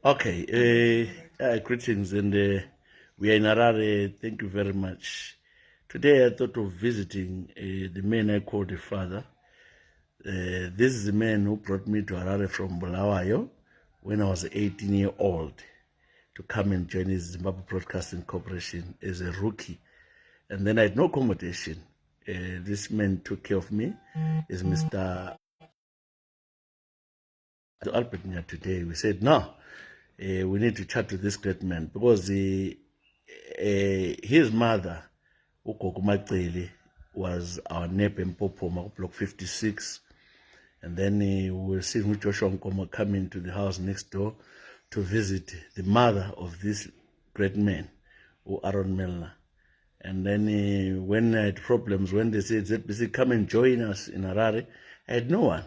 Okay, greetings, and we are in Harare. Thank you very much. Today I thought of visiting the man I called a father. This is the man who brought me to Harare from Bulawayo when I was 18-year-old to come and join his Zimbabwe Broadcasting Corporation as a rookie. And then I had no accommodation. This man took care of me. Is Mr. Albert Nya today. We said, no, we need to chat to this great man because his mother, uGogo Macele, was our neighbor in Popoma, block 56. And then we were seeing with Joshua uNkomo come into the house next door to visit the mother of this great man, Aaron Milner. And then when I had problems, when they said, ZBC, come and join us in Harare, I had no one.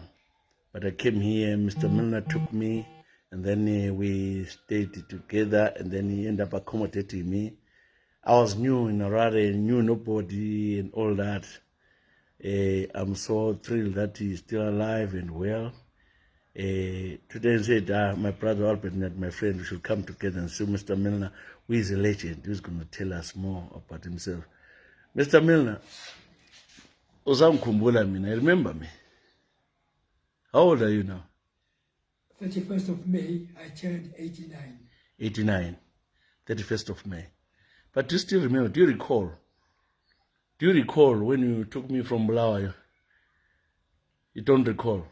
But I came here, Mr. Milner took me, and then we stayed together, and then he ended up accommodating me. I was new in Harare, knew nobody and all that. I'm so thrilled that he's still alive and well. Today he said, my brother Albert and my friend, we should come together and see Mr. Milner, who is a legend, who's going to tell us more about himself. Mr. Milner, uzamkhumbula mina, remember me? How old are you now? 31st of May, I turned 89. 89, 31st of May. But do you still remember, do you recall? Do you recall when you took me from Bulawayo? You don't recall?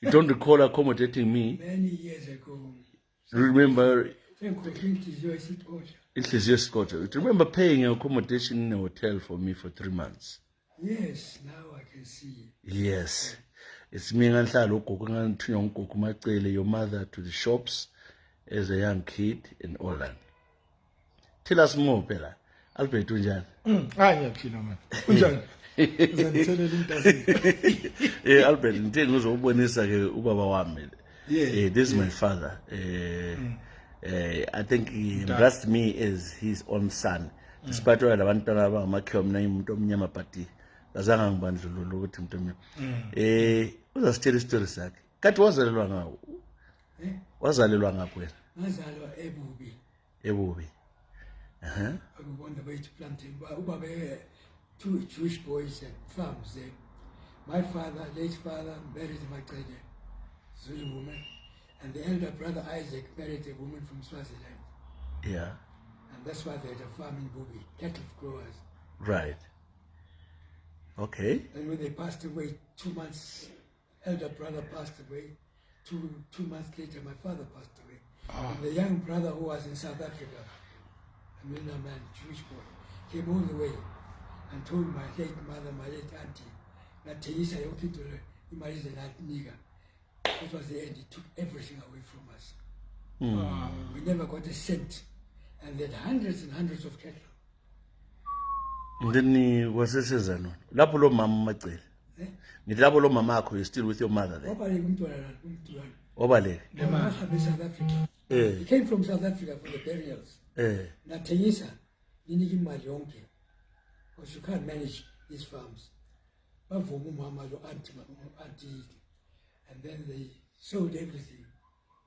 You don't recall accommodating me? Many years ago. Remember? It is your Scotch. Remember paying your accommodation in a hotel for me for 3 months? Yes, now I can see. Yes. It's me and your mother to the shops as a young kid and all that. Tell us more, Bella. Albert, unjani? Ngiyaphila man. Unjani? Uzangitshela into Albert, ngithe ngizobonisa ke ubaba wami. This is my father. I think he embraced me as his own son. Despite all abantwana abangamakhiwa mina umuntu omnyama but azange ngibandlulule ukuthi umuntu omnyama. Uzasitshela isitory sakhe. Kathi wazalelwa ngawo? Wazalelwa ngaphi wena? Ngazalwa eBubi. eBubi. On the way to planting. Ubaba, two Jewish boys and farms there. My father, late father, married Macele, Zulu woman, and the elder brother Isaac married a woman from Swaziland. Yeah. And that's why they had a farm in Bubi, cattle growers. Right. Okay. And when they passed away, 2 months, elder brother passed away. Two months later, my father passed away. And the young brother who was in South Africa, a Milner man, Jewish boy, came all the way and told my late mother, my late auntie, that Teresa Yokitole, imali that nigger. That was the end. He took everything away from us. We never got a cent. And they had hundreds and hundreds of cattle. And then was this season? Lapolo mama Macele. Nilapolo mama akho, you're still with your mother there. Obale. South Africa. He came from South Africa for the burials. Now Teresa, Ninigi Malionke. Because you can't manage these farms. And then they sold everything.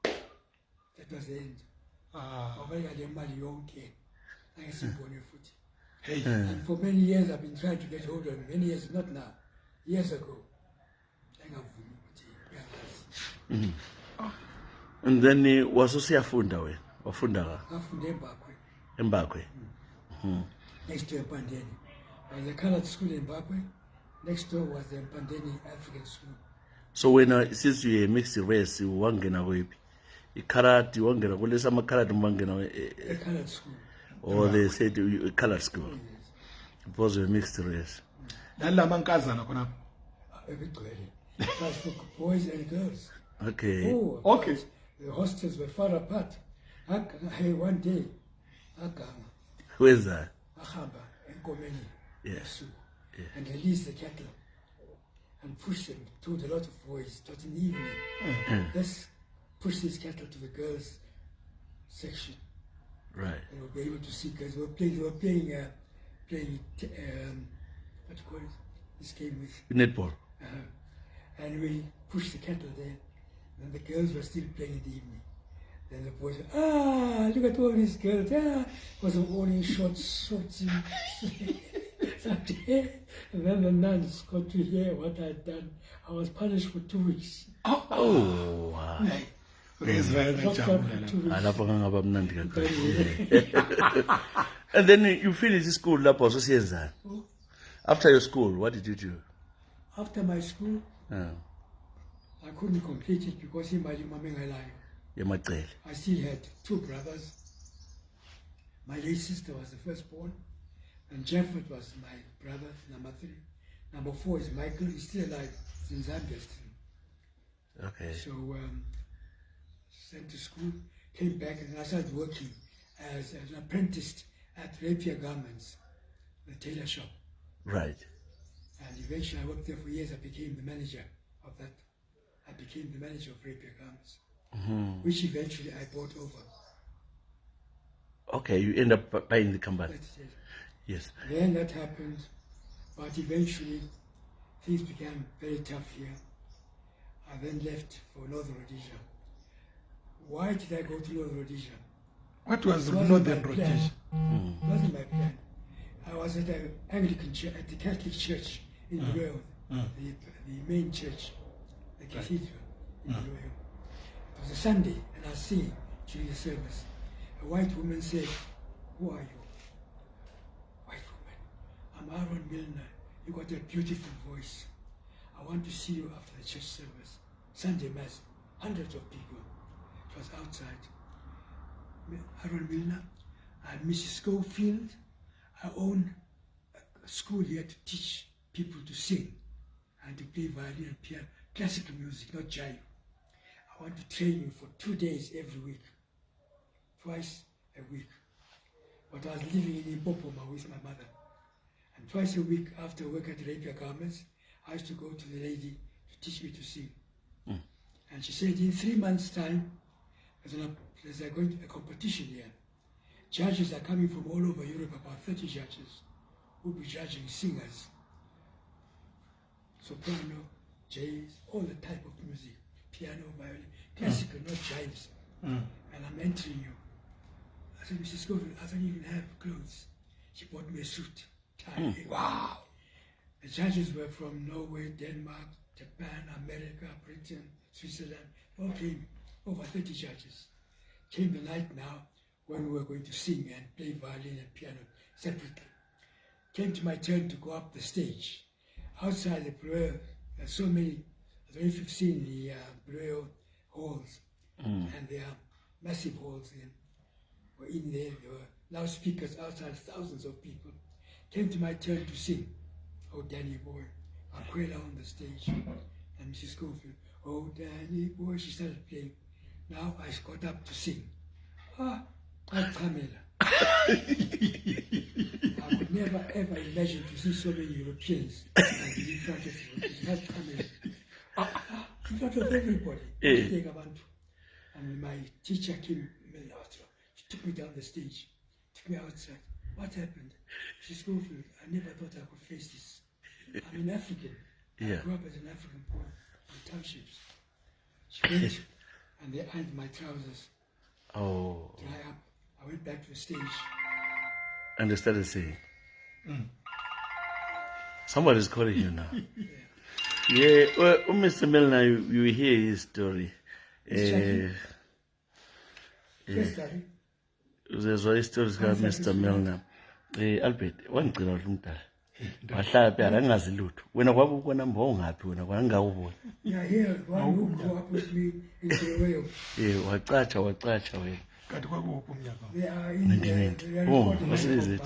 That was the end. And for many years I've been trying to get hold of him. Many years, not now. Years ago. And then was usiyafunda wena? Wafunda ka? Ngafunda eMbakwe. Next to Pandeni. There was a colored school in Zimbabwe. Next door was the Pandeni African school. So when since you mixed race, you wangena kwephi? I-colored, you wangena kulesa ama-colored wangena a colored school. Or they said a colored school. Because you mixed race. Nalamankazana khona. Everywhere. It was for boys and girls. Okay. Oh, okay. The hostels were far apart. Hey, one day, Where's that? Ahamba, Nkomo, Yes. Yeah. and released the cattle and pushed them, told a lot of boys, taught in the evening. Let's push these cattle to the girls' section. Right. They will be able to see girls. They were playing what do you call it? This game with Netball. and we pushed the cattle there. And the girls were still playing in the evening. Then the boy said, ah, look at all these girls. Ah, was all in shorts. And then the nuns got to hear what I'd done. I was punished for 2 weeks. Oh, wow. Israel Locked up for 2 weeks. Lapho ngaba mnandi kakhulu. And then you finished school lapho sosiyenzani? After your school, what did you do? After my school, I couldn't complete it because I still had 2 brothers. My late sister was the firstborn, and Jefford was my brother, number 3. Number 4 is Michael. He's still alive. He's in Zambia still. Okay. So sent to school, came back, and I started working as an apprentice at Rapier Garments, the tailor shop. Right. And eventually I worked there for years. I became the manager of that. I became the manager of Rapier Garments, which eventually I bought over. Okay, you end up buying the company. That's it. Yes. Then that happened, but eventually things became very tough here. I then left for Northern Rhodesia. Why did I go to Northern Rhodesia? What was It wasn't Northern my plan. Rhodesia? It wasn't my plan. I was at the Anglican church, at the Catholic church in Bulawayo, the main church, the cathedral in Bulawayo. It was a Sunday, and I was singing during the service. A white woman said, "Who are you?" White woman. "I'm Aaron Milner. You got a beautiful voice. I want to see you after the church service." Sunday Mass, hundreds of people. It was outside. Aaron Milner and Mrs. Schofield. I own a school here to teach people to sing and to play violin and piano, classical music, not jive. I want to train you for 2 days every week, twice a week. But I was living in Nkomo with my mother. And twice a week after work at Rapier Garments, I used to go to the lady to teach me to sing. And she said, in 3 months' time, there's going to a competition here. Judges are coming from all over Europe, about 30 judges, who will be judging singers, soprano, jazz, all the type of music, piano, violin, classical, not jives. And I'm entering you. I said, Mrs. Schofield, I don't even have clothes. She bought me a suit, tie. Wow! The judges were from Norway, Denmark, Japan, America, Britain, Switzerland. They all came, over 30 judges. Came the night now when we were going to sing and play violin and piano separately. Came to my turn to go up the stage. Outside the Bulawayo, there's so many, I don't know if you've seen the Bulawayo halls, and there are massive halls in there. There were loudspeakers outside, thousands of people. Came to my turn to sing. Oh, Danny boy, Aquila on the stage, and Mrs. Schofield, oh, Danny boy, she started playing. Now I got up to sing. Not Pamela. I would never ever imagine to see so many Europeans in front of you. It's not Pamela. In front of everybody. And my teacher came, she took me down the stage, took me outside. What happened? She said, Schofield, I never thought I could face this. I'm an African. I grew up as an African boy in townships. She went and they ironed my trousers. Oh. Dry up. I went back to the stage. And they started singing. Somebody's calling you now. Yeah, well, Mr. Milner, you hear his story. Yes, Daddy. There's a story about Mr. Milner. Albert, wangicela uMdala. Wahlala phela angazi lutho. Wena kwakubona mbongaphi wena kwangawubona. Yeah, here, one who grew up with me in Bulawayo. Wacatsha wena. Kanti kwakuphi umnyaka? They are in there. They are recording what is of it?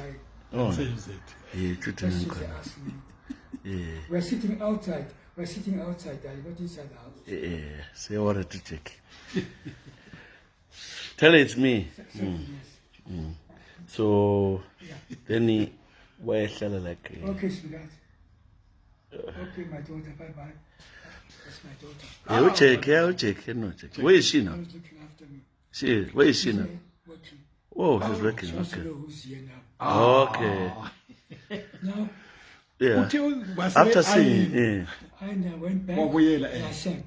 my Says it. questions they asked me. We're sitting outside. We're sitting outside, Daddy, not inside the house. Say what to check. Tell it's me. 7 years. So then he wayehlala like Okay, sweetheart. Okay, my daughter, bye-bye. That's my daughter. check. Where is she now? She's looking after me. Where is she now? Working. Oh, she's working. She wants to Okay. know who's here now. Okay. Now, Yeah. Until was After I- singing, I went back Wabuyela, and I sang.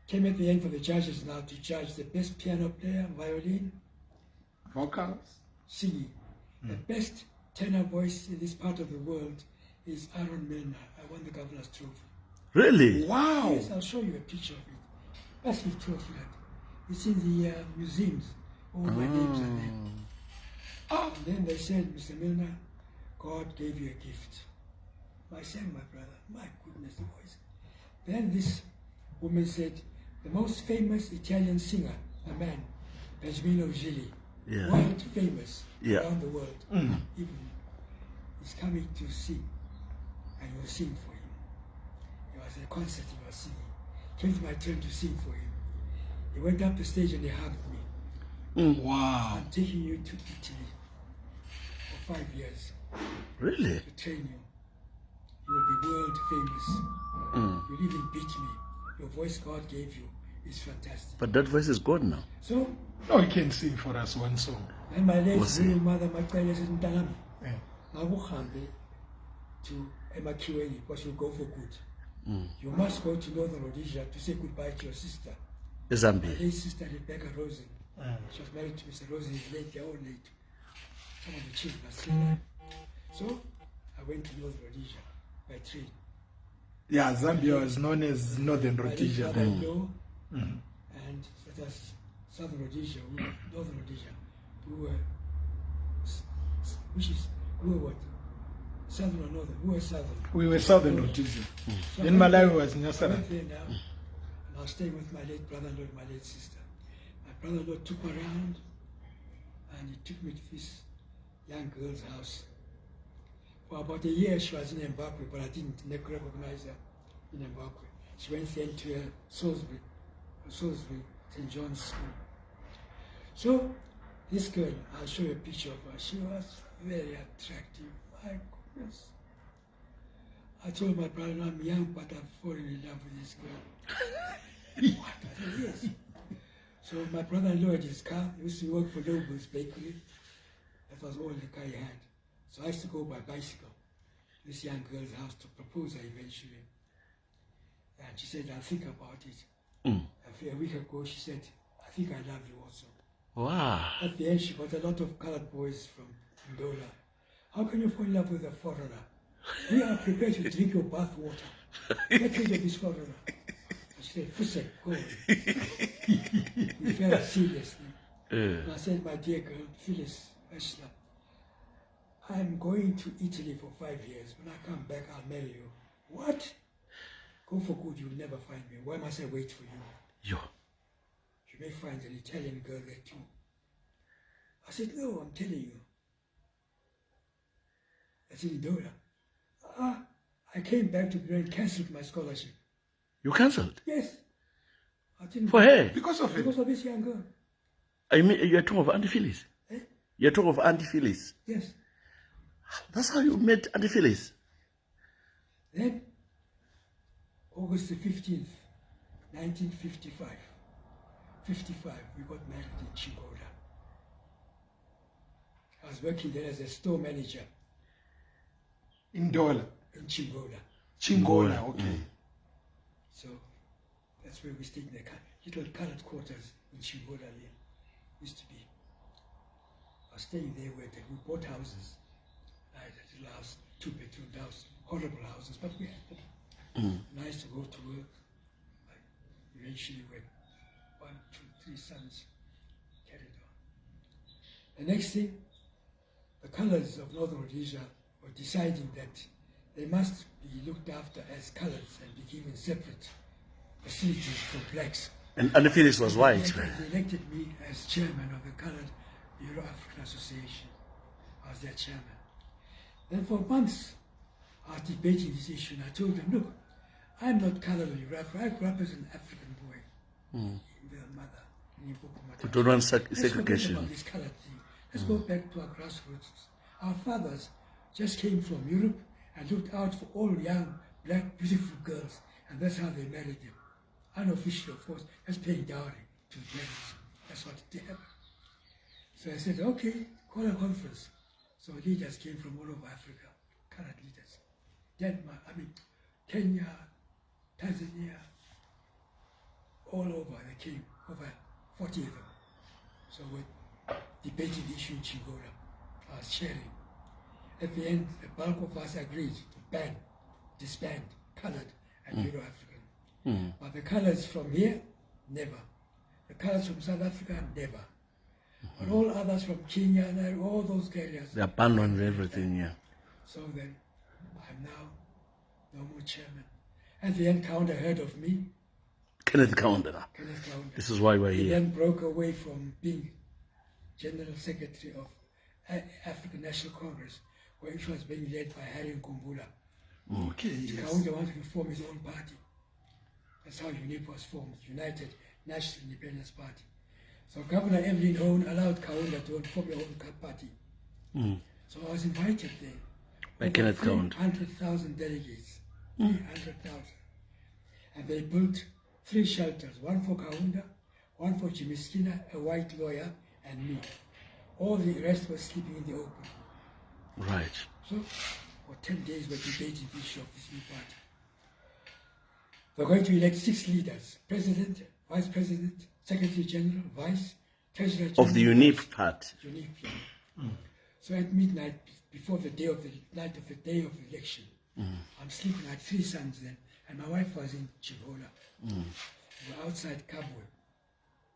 came at the end for the judges now to judge the best piano player, violin, Vocals. singing. The best tenor voice in this part of the world is Aaron Milner. I won the governor's trophy. Really? Wow. Yes, I'll show you a picture of it. Massive trophy. It's in the museums. All my names are there. And then they said, Mr. Milner, God gave you a gift. I said, my brother, my goodness, the voice. Then this woman said, the most famous Italian singer, a man, Benjamin Gilli, Yeah. world famous Yeah. around the world, even, is coming to sing, and you will sing for him. It was a concert he was singing. Came to my turn to sing for him. He went up the stage and he hugged me. Wow. I'm taking you to Italy for 5 years Really? to train you. You will be world famous. You'll even beat me. Your voice God gave you is fantastic. But that voice is gone now. So, Now you can sing for us one song. then my late What's it? real mother, my parents said, Mtanami, Yeah. Mabuhambe to Emakiweni because you'll go for good. You must go to Northern Rhodesia to say goodbye to your sister. My Zambia. late sister Rebecca Rosen. She was married to Mr. Rosen, he's late, they're all late. Some of the children are still there. So I went to Northern Rhodesia by train. Yeah, Zambia was known as Northern My late Rhodesia. brother-in-law and that was Southern Rhodesia, Northern Rhodesia, who were what? Southern or Northern? Who were Southern? We were Southern Rhodesia. So Then I went Malawi there- was I Nyasara. went there now, and I was staying with my late brother-in-law and my late sister. My brother-in-law took me around, and he took me to this young girl's house. For about a year, she was in Zimbabwe, but I didn't recognize her in Zimbabwe. She went then to Salisbury, St. John's School. So, this girl, I'll show you a picture of her. She was very attractive. My goodness. I told my brother, I'm young, but I've fallen in love with this girl. What? I said, yes. So my brother-in-law had his car. He used to work for Noble's Bakery. That was all the car he had. So I used to go by bicycle to this young girl's house to propose her eventually. And she said, I'll think about it. A week ago, she said, I think I love you also. Wow. At the end, she got a lot of colored boys from uMdala. How can you fall in love with a foreigner? We are prepared to drink your bath water. Get rid of this foreigner. I said, Fusek, go on. We felt seriously. And I said, my dear girl, Phyllis Ashla, I'm going to Italy for 5 years. When I come back, I'll marry you. What? Go for good, you'll never find me. Why must I wait for you? Yo. You may find an Italian girl there too. I said, no, I'm telling you. I said, Dora. I came back to Britain and cancelled my scholarship. You cancelled? Yes. I didn't. For her? Because of it. Because of this young girl. I mean, you're talking of Auntie Phyllis. Eh? You're talking of Auntie Phyllis. Yes. That's how you met Auntie Phyllis. Then, August the 15th, 1955, 55, we got married in Chingola. I was working there as a store manager In Dola. in Chingola. Chingola, okay. So that's where we stayed in the little colored quarters in Chingola there. Used to be. I was staying there where we bought houses. I had a little house, 2-bedroom house, horrible houses, but we had them. Nice to go to work. I eventually went 1, 2, 3 sons carried on. The next thing, the colors of Northern Rhodesia were deciding that they must be looked after as colors and be given separate facilities for blacks. And Auntie Phyllis was white. They elected me as chairman of the Colored Euro-African Association. I was their chairman. Then for months, I was debating this issue, and I told them, look, I'm not colored or Euro-African. I grew up as an African boy with a mother in Nkomo. You don't want Let's forget segregation. about this colored thing. Let's go back to our grassroots. Our fathers just came from Europe and looked out for all young, black, beautiful girls, and that's how they married them. Unofficial, of course, that's paying dowry to parents. That's what they have. So I said, okay, call a conference. So leaders came from all over Africa, colored leaders. Denmark, Kenya, Tanzania, all over. They came, over 40 of them. So we debated the issue in Chingola. I was chairing. At the end, the bulk of us agreed to disband colored and Euro-African. But the colors from here, never. The colors from South Africa, never. But all others from Kenya and all those areas. They abandoned everything, yeah. So then, I'm now no more chairman. At the end, Kaunda heard of me. Kenneth Kaunda. Kenneth Kaunda. This is why we're He here. then broke away from being General Secretary of African National Congress, which was being led by Harare Nkomo. Okay, yes. Kaunda wanted to form his own party. That's how UNIP was formed, United National Independence Party. So Governor Evelyn Owen allowed Kaunda to form their own party. So I was invited there. By Kenneth Kaunda. 300,000 delegates. 300,000. And they built 3 shelters, one for Kaunda, one for Jimmy Skinner, a white lawyer, and me. All the rest were sleeping in the open. Right. So for 10 days we're debating the issue of this new party. We're going to elect 6 leaders: President, Vice President, Secretary General, Vice, Treasurer General. Of the UNIP part. UNIP, yeah. So at midnight, before the day of the night of the day of the election, I'm sleeping. I had 3 sons then, and my wife was in Chigola. We were outside Kabwe,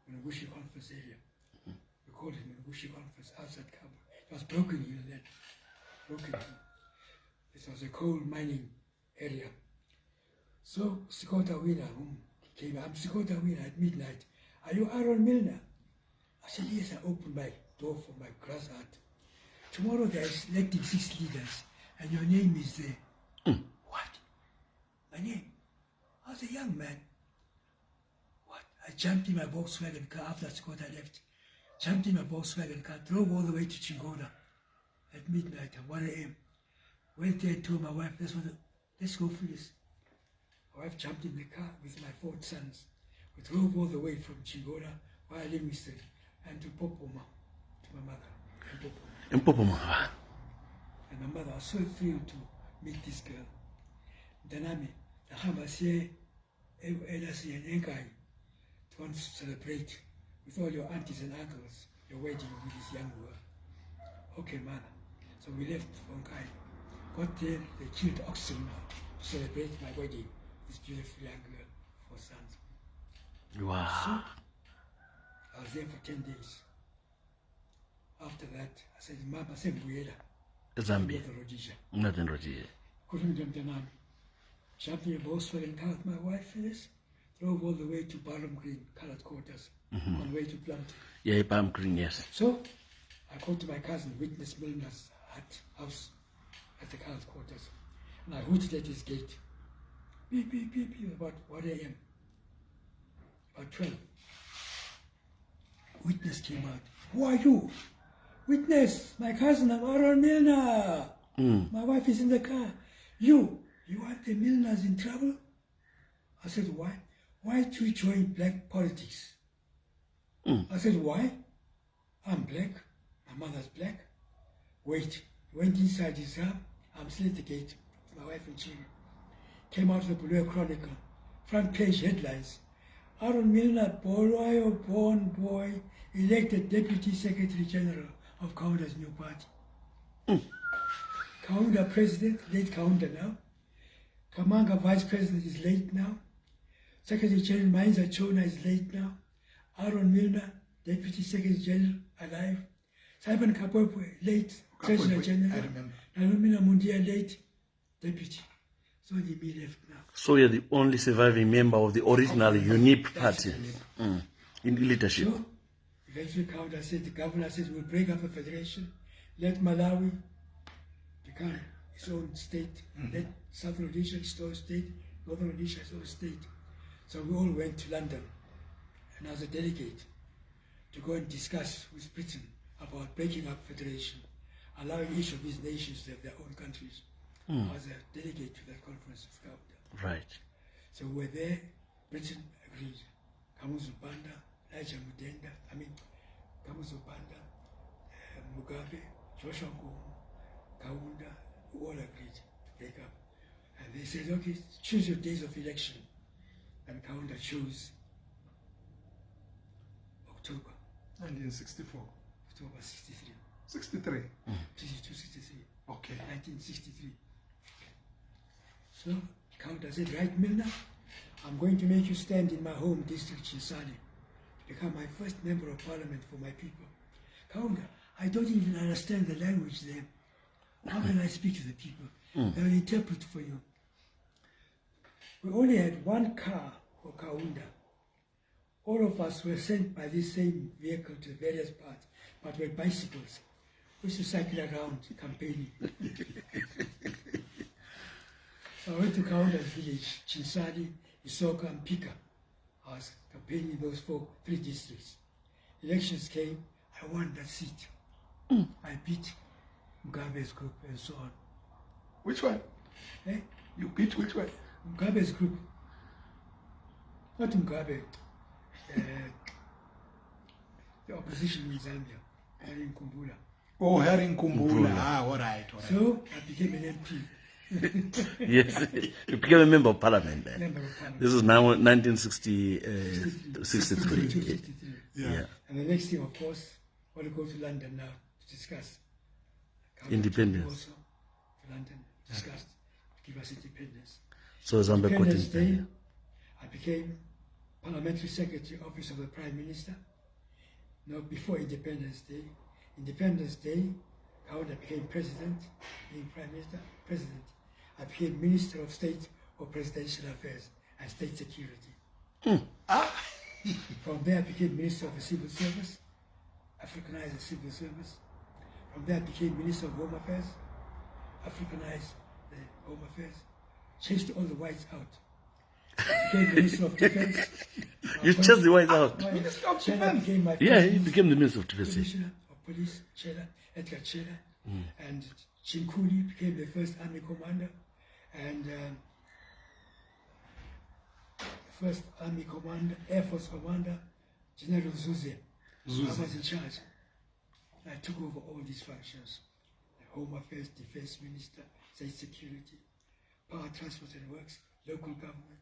in the Ngushi conference area. We called it the Ngushi conference outside Kabwe. It was Broken Hill then. Broken Hill. This was a coal mining area. So Sikota Wina, whom came, I'm Sikota Wina at midnight. Are you Aaron Milner? I said, yes. I opened my door for my grass hut. Tomorrow they're selecting 6 leaders, and your name is there. What? My name? I was a young man. What? I jumped in my Volkswagen car after Sikota left. Jumped in my Volkswagen car, drove all the way to Chingola at midnight at 1 a.m. Went there and told my wife, let's go for this. My wife jumped in the car with my 4 sons. We drove all the way from Chingola via Livingston and to Popoma, to my mother in Popoma. Mpopoma. And my mother was so thrilled to meet this girl. Then the Hamasiye Edasi and Enkai to want to celebrate with all your aunties and uncles your wedding with this young girl. Okay, man. So we left Enkai. Got there, they killed oxen now to celebrate my wedding with this beautiful young girl, 4 sons. Wow. I was there for 10 days. After that, I said, Mama, say Buyela. Zambia. Nothing Rhodesia. Couldn't jump the name. Jumped in a Volkswagen car with my wife, Phyllis. Drove all the way to Barham Green, colored quarters, on the way to Plumpton. Yeah, Palm Green, yes. So, I called to my cousin, witness Milner's house at the colored quarters. And I hooted at his gate. Beep, beep, beep, beep, about 1 a.m. About 12. Witness came out. Who are you? Witness, my cousin, I'm Aaron Milner. My wife is in the car. You want the Milners in trouble? I said, why? Why do you join black politics? I said, why? I'm black. My mother's black. Wait. Went inside his house. I'm still at the gate with my wife and children. Came out of the Blue Chronicle. Front page headlines. Aaron Milner, born boy, elected Deputy Secretary General of Kaunda's new party. Kaunda President, late Kaunda now. Kamanga Vice President is late now. Secretary General Mainza Chona is late now. Aaron Milner, Deputy Secretary General, alive. Simon Kapwepo, late Treasurer General. I remember. Nalumina Mundia, late Deputy. So only me left now. So you're the only surviving member of the original UNIP party in leadership. So, eventually Kaunda said, the governor said, we'll break up the federation, let Malawi become its own state, let South Rhodesia its own state, Northern Rhodesia its own state. So we all went to London, and I was a delegate to go and discuss with Britain about breaking up federation, allowing each of these nations to have their own countries. I was a delegate to that conference of Kaunda. Right. So we're there, Britain agreed. Kamuzu Banda, Kamuzu Banda, Mugabe, Joshua Nkomo, Kaunda, who all agreed to break up. And they said, okay, choose your days of election. And Kaunda chose October 1964. October 63. 63. 62, 63. Okay. 1963. So Kaunda said, right, Milner, I'm going to make you stand in my home district, Chinsali, to become my first member of parliament for my people. Kaunda, I don't even understand the language there. How can I speak to the people? They'll interpret for you. We only had one car for Kaunda. All of us were sent by this same vehicle to various parts, but were bicycles. We used to cycle around campaigning. So I went to Kaunda's village, Chinsali, Isoka, and Pika. I was campaigning in those three districts. Elections came, I won that seat. I beat Mugabe's group and so on. Which one? Eh? You beat which one? Mugabe's group. Not Mugabe. The opposition in Zambia, Harare Nkomo. Oh, Harare Nkomo. Ah, all right. So I became an MP. Yes, you became a member of parliament then. Member of parliament. This is now 1963. 63. Yeah. And the next thing, of course, I want to go to London now to discuss. Independence. Also to London, discuss, give us independence. So Zambia got Independence Day, independent. I became Parliamentary Secretary, Office of the Prime Minister. No, before Independence Day. Independence Day, Kaunda became President, being Prime Minister, President. I became Minister of State for Presidential Affairs and State Security. From there, I became Minister of the Civil Service, Africanized the Civil Service. From there, I became Minister of Home Affairs, Africanized the Home Affairs, chased all the whites out. I became Minister of Defense. You chased the whites out. Minister of Chela Defense. became my Yeah, he became the Minister of Defense. Commissioner of Police, Chela, Edgar Chela, and Chinkuli became the first Army Commander, and first Army Commander, Air Force Commander, General Zuze. I was in charge. I took over all these functions: the Home Affairs, Defense Minister, State Security, Power, Transport and Works, Local Government.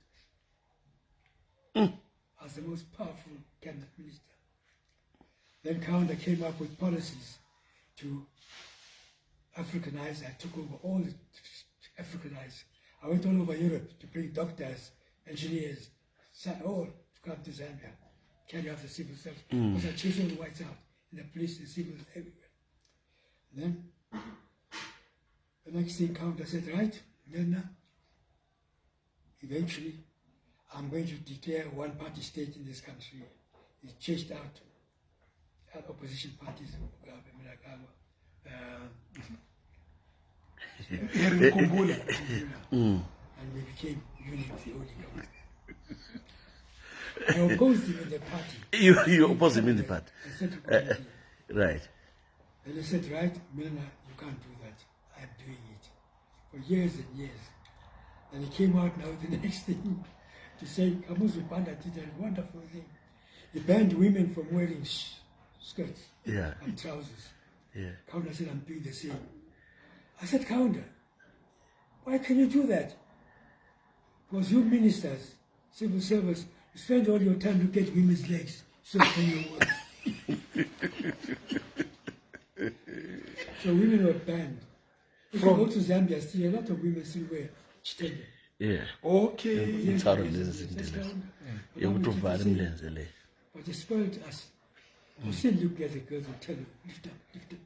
I was the most powerful cabinet minister. Then Kaunda came up with policies to Africanize. I took over all the Africanize. I went all over Europe to bring doctors, engineers, all to come to Zambia, carry out the civil service. Because I chased all the whites out in the police, the civils, everywhere. And then the next thing Kaunda said, right, Milner, eventually I'm going to declare one-party state in this country. He chased out opposition parties, Mugabe, Harare Nkomo. and we became UNIT, the only government. I opposed him in the party. You opposed him in the party. I said to Committee. Right. And he said, right, Milner, you can't do that. I'm doing it. For years and years. And he came out now with the next thing to say, Kamuzu Banda did a wonderful thing. He banned women from wearing skirts and trousers. Yeah. Kaunda said, I'm doing the same. I said, Kaunda, why can you do that? Because you ministers, civil service, you spend all your time to get women's legs so can you work. So women were banned. If you go to Zambia, still a lot of women still wear chitenge. Yeah. Okay. Yes, Ngitharo yes, lezi yes, zinto lezi. But Yokuthi now we do uvale the same. imilenze le. But they spoiled us. You still look at the girls and tell them, lift up, lift up.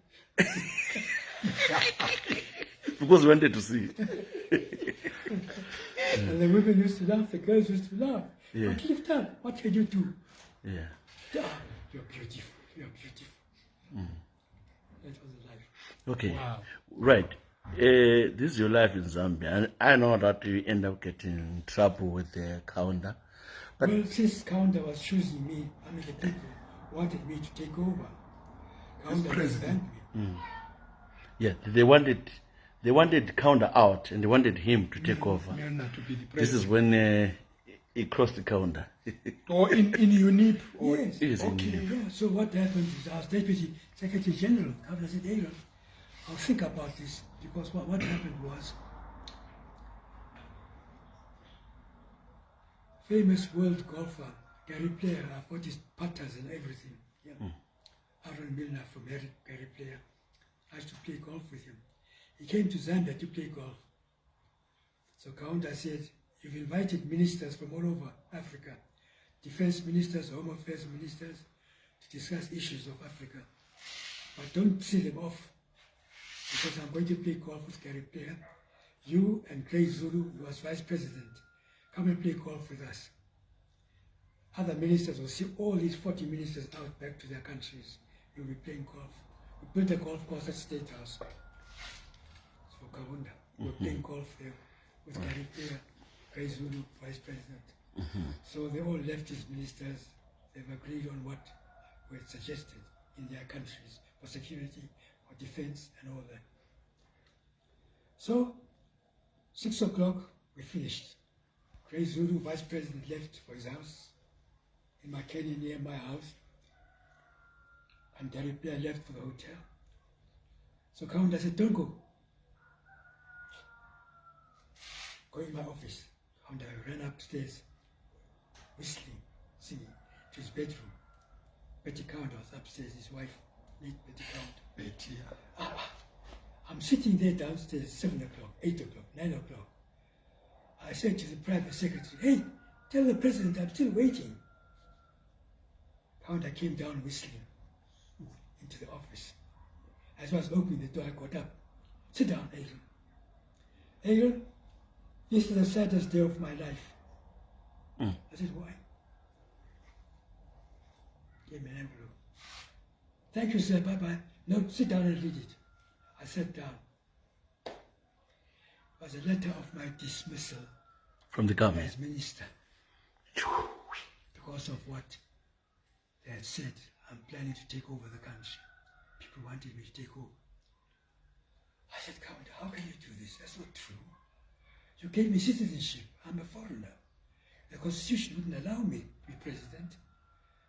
Because we wanted to see. And the women used to laugh, the girls used to laugh. Yeah. But lift up, what can you do? Yeah. Ah, you're beautiful, you're beautiful. That was the life. Okay. Wow. Right. This is your life in Zambia. And I know that you end up getting in trouble with the Kaunda. But Well, since Kaunda was choosing me, I mean the people wanted me to take over. Kaunda president. banned me. yeah, they wanted Kaunda out and they wanted him to take over. Milner to be the president. This is when he crossed the Kaunda. Or in UNIP. Or Yes. Yes, in Okay. UNIP. Yeah, so what happened is our Deputy Secretary General, Kaunda said, hey, I'll think about this, because what happened was, famous world golfer, Gary Player, I've got his putters and everything. Yeah. Milner from Harare player. I used to play golf with him. He came to Zambia to play golf. So Kaunda said, you've invited ministers from all over Africa, defense ministers, home affairs ministers, to discuss issues of Africa. But don't see them off, because I'm going to play golf with Harare player. You and Grace Zulu, who was vice president, come and play golf with us. Other ministers will see all these 40 ministers out back to their countries. You'll be playing golf. We built a golf course at State House. It's for Kaunda. We're playing golf there with Gary Player, Grace Zulu, vice president. So they all leftist ministers. They've agreed on what were suggested in their countries for security, for defense, and all that. So, 6 o'clock, we finished. Grace Zulu, vice president, left for his house in Makeni near my house. And Gary Player left for the hotel. So Kaunda said, don't go. Go in my office. Kaunda ran upstairs, whistling, singing, to his bedroom. Betty Kaunda was upstairs, his wife, meet Betty Kaunda. Betty, I'm sitting there downstairs, 7 o'clock, 8 o'clock, 9 o'clock. I said to the private secretary, hey, tell the president I'm still waiting. Kaunda came down whistling into the office. As I was opening the door, I got up. Sit down, Adrian. Adrian, this is the saddest day of my life. I said, why? Gave me an envelope. Thank you, sir, bye-bye. No, sit down and read it. I sat down. It was a letter of my dismissal From the government. as minister. Because of what they had said, I'm planning to take over the country. People wanted me to take over. I said, Kaunda, how can you do this? That's not true. You gave me citizenship. I'm a foreigner. The constitution wouldn't allow me to be president,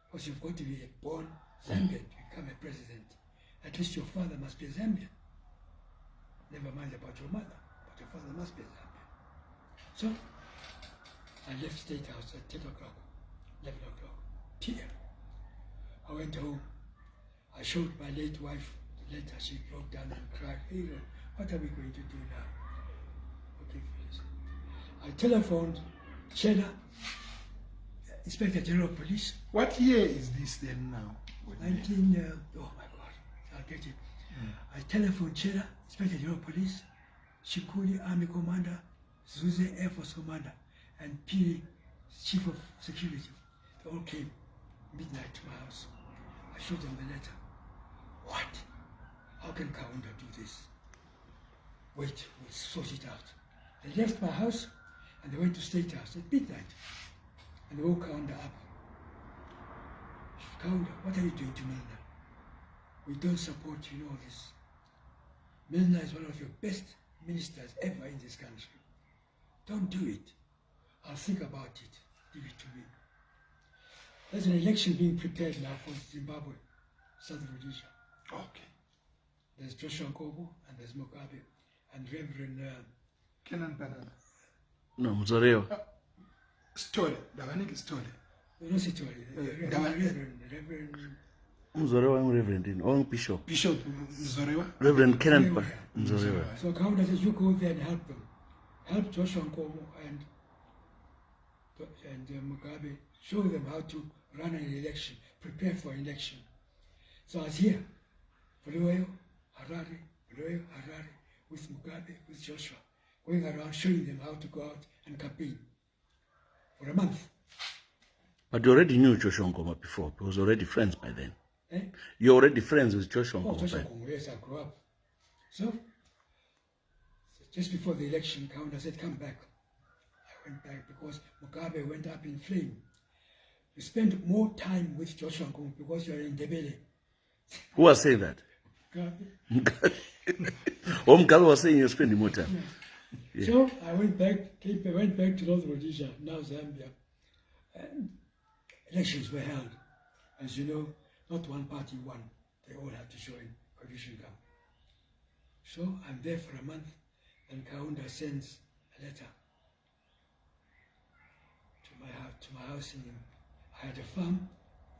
because you've got to be born Zambian to become a president. At least your father must be a Zambian. Never mind about your mother, but your father must be a Zambian. So, I left State House at 10 o'clock, 11 o'clock, p.m. I went home. I showed my late wife the letter. She broke down and cried, hey, what are we going to do now? Okay, Phyllis. I telephoned Cheddar, Inspector General of Police. What year is this then now? Oh my God, I'll get it. I telephoned Cheddar, Inspector General of Police, Shikuli Army Commander, Zuze Air Force Commander, and Piri, Chief of Security. They all came midnight to my house. I showed them the letter. What? How can Kaunda do this? Wait, we'll sort it out. They left my house and they went to State House at midnight. And they woke Kaunda up. Kaunda, what are you doing to Milner? We don't support you in all this. Milner is one of your best ministers ever in this country. Don't do it. I'll think about it. Give it to me. There's an election being prepared now for Zimbabwe, Southern Rhodesia. Okay. There's Joshua Nkomo and there's Mugabe and Reverend Kenan Banana. No, Mzoreo. Story. Davaniki story. no Sitori, Reverend Mzoreo and Reverend in own Bishop. Bishop Zorewa. Reverend Kenneth Zorewa. Mzoreo. So Kaunda says, you go there and help them. Help Joshua Nkomo and Mugabe, show them how to run an election, prepare for an election. So I was here, Harare, with Mugabe, with Joshua, going around showing them how to go out and campaign for a month. But you already knew Joshua Nkomo before. He was already friends by then. Eh? You're already friends with Joshua Oh, Nkomo. Joshua By Nkomo, yes, I grew up. So just before the election, Kaunda said, come back. I went back because Mugabe went up in flame. You spend more time with Joshua Nkomo because you are in Debele. Who was saying that? Mugabe. Mugabe was saying you're spending more time. Yeah. So I went back to North Rhodesia, now Zambia, and elections were held. As you know, not one party won. They all had to join coalition government. So I'm there for a month, and Kaunda sends a letter to my house in, I had a farm,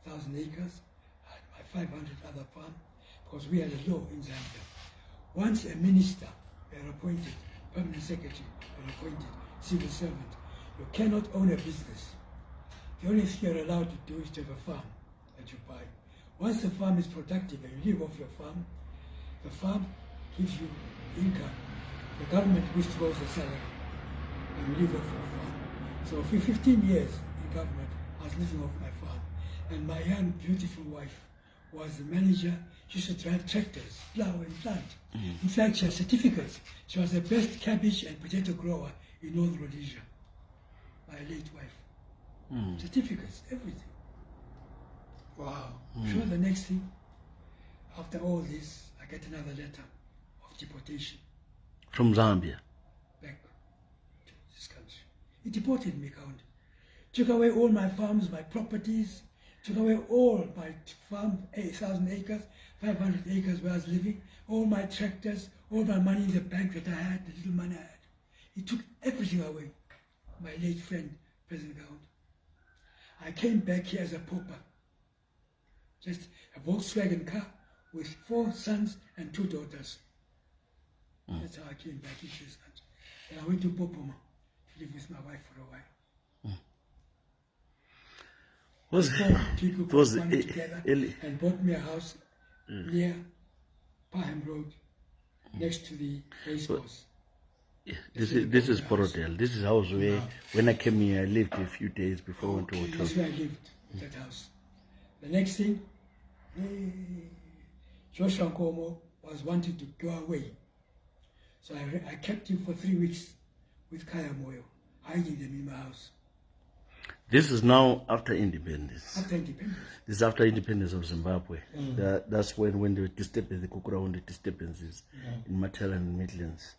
1,000 acres, I had 500 other farms, because we had a law in Zambia. Once a minister, an appointed, permanent secretary, an appointed civil servant, you cannot own a business. The only thing you're allowed to do is to have a farm that you buy. Once the farm is productive and you live off your farm, the farm gives you income. The government withdraws the salary and you live off your farm. So for 15 years in government, I was living off my farm. And my young, beautiful wife was the manager. She used to drive tractors, plow and plant. In fact, she has certificates. She was the best cabbage and potato grower in North Rhodesia. My late wife. Certificates, everything. Wow. Sure, the next thing, after all this, I get another letter of deportation From Zambia. back to this country. He deported me, Kaunda. Took away all my farms, my properties, took away all my farm, 8,000 acres, 500 acres where I was living, all my tractors, all my money in the bank that I had, the little money I had. He took everything away. My late friend, President Kaunda. I came back here as a pauper. Just a Volkswagen car with 4 sons and 2 daughters. That's how I came back into this country. And I went to Popoma to live with my wife for a while. Was People was put money together and bought me a house near Parham Road, next to the race course. this is Porodel. This is house where when I came here I lived a few days before I went to hotel. That's where I lived, in that house. The next thing, Joshua Nkomo was wanting to go away. So I kept him for 3 weeks with Kaya Moyo, hiding them in my house. This is now after independence. After independence. This is after independence of Zimbabwe. That's when the disturbance, the Kukurahundi disturbances in Matela and Midlands.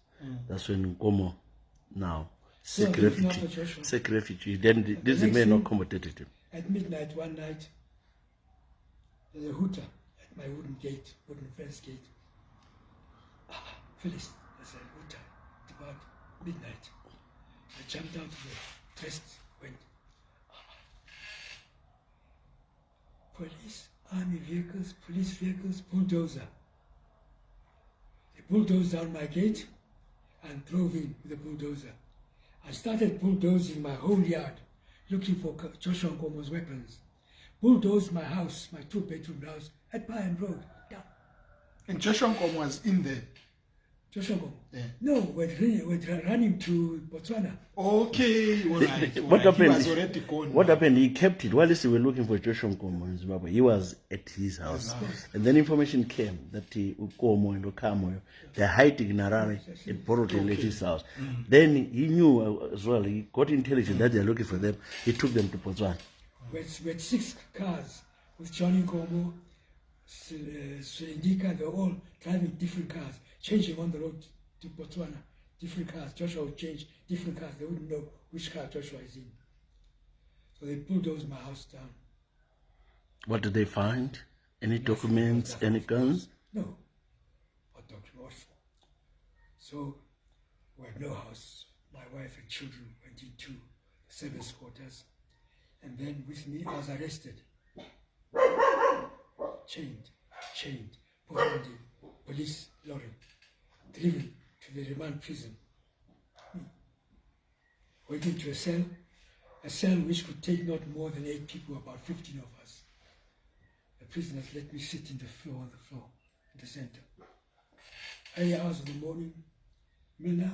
That's when Nkomo now seek refugee. Then this man accommodated him. At midnight one night, there's a hooter at my wooden gate, wooden fence gate. Phyllis, there's a hooter. It's about midnight. I jumped out of the chest, went. Police, army vehicles, police vehicles, bulldozer. They bulldozed down my gate and drove in with the bulldozer. I started bulldozing my whole yard, looking for Joshua Nkomo's weapons. Bulldozed my house, my 2-bedroom house at Parham Road. Down. And Joshua Nkomo was in there. Joshua Nkomo? Yeah. No, we're running to Botswana. Okay, all right. What happened? He was already gone. What happened? He kept it. While we were looking for Joshua Nkomo in Zimbabwe, he was at his house. And then information came that uNkomo and uNkomo, they're hiding in Harare at Borodel at his house. Then he knew as well, he got intelligence that they're looking for them. He took them to Botswana. We had 6 cars with Johnny Nkomo, Selindika, they're all driving different cars, changing on the road to Botswana, different cars. Joshua would change different cars. They wouldn't know which car Joshua is in. So they bulldozed my house down. What did they find? Any documents, any guns? No. What documents? So we had no house. My wife and children went into the service quarters. And then with me, I was arrested. Chained, put on the police lorry, driven to the remand prison. Went into a cell which could take not more than 8 people, about 15 of us. The prisoners let me sit on the floor, in the center. Early hours of the morning, Milner,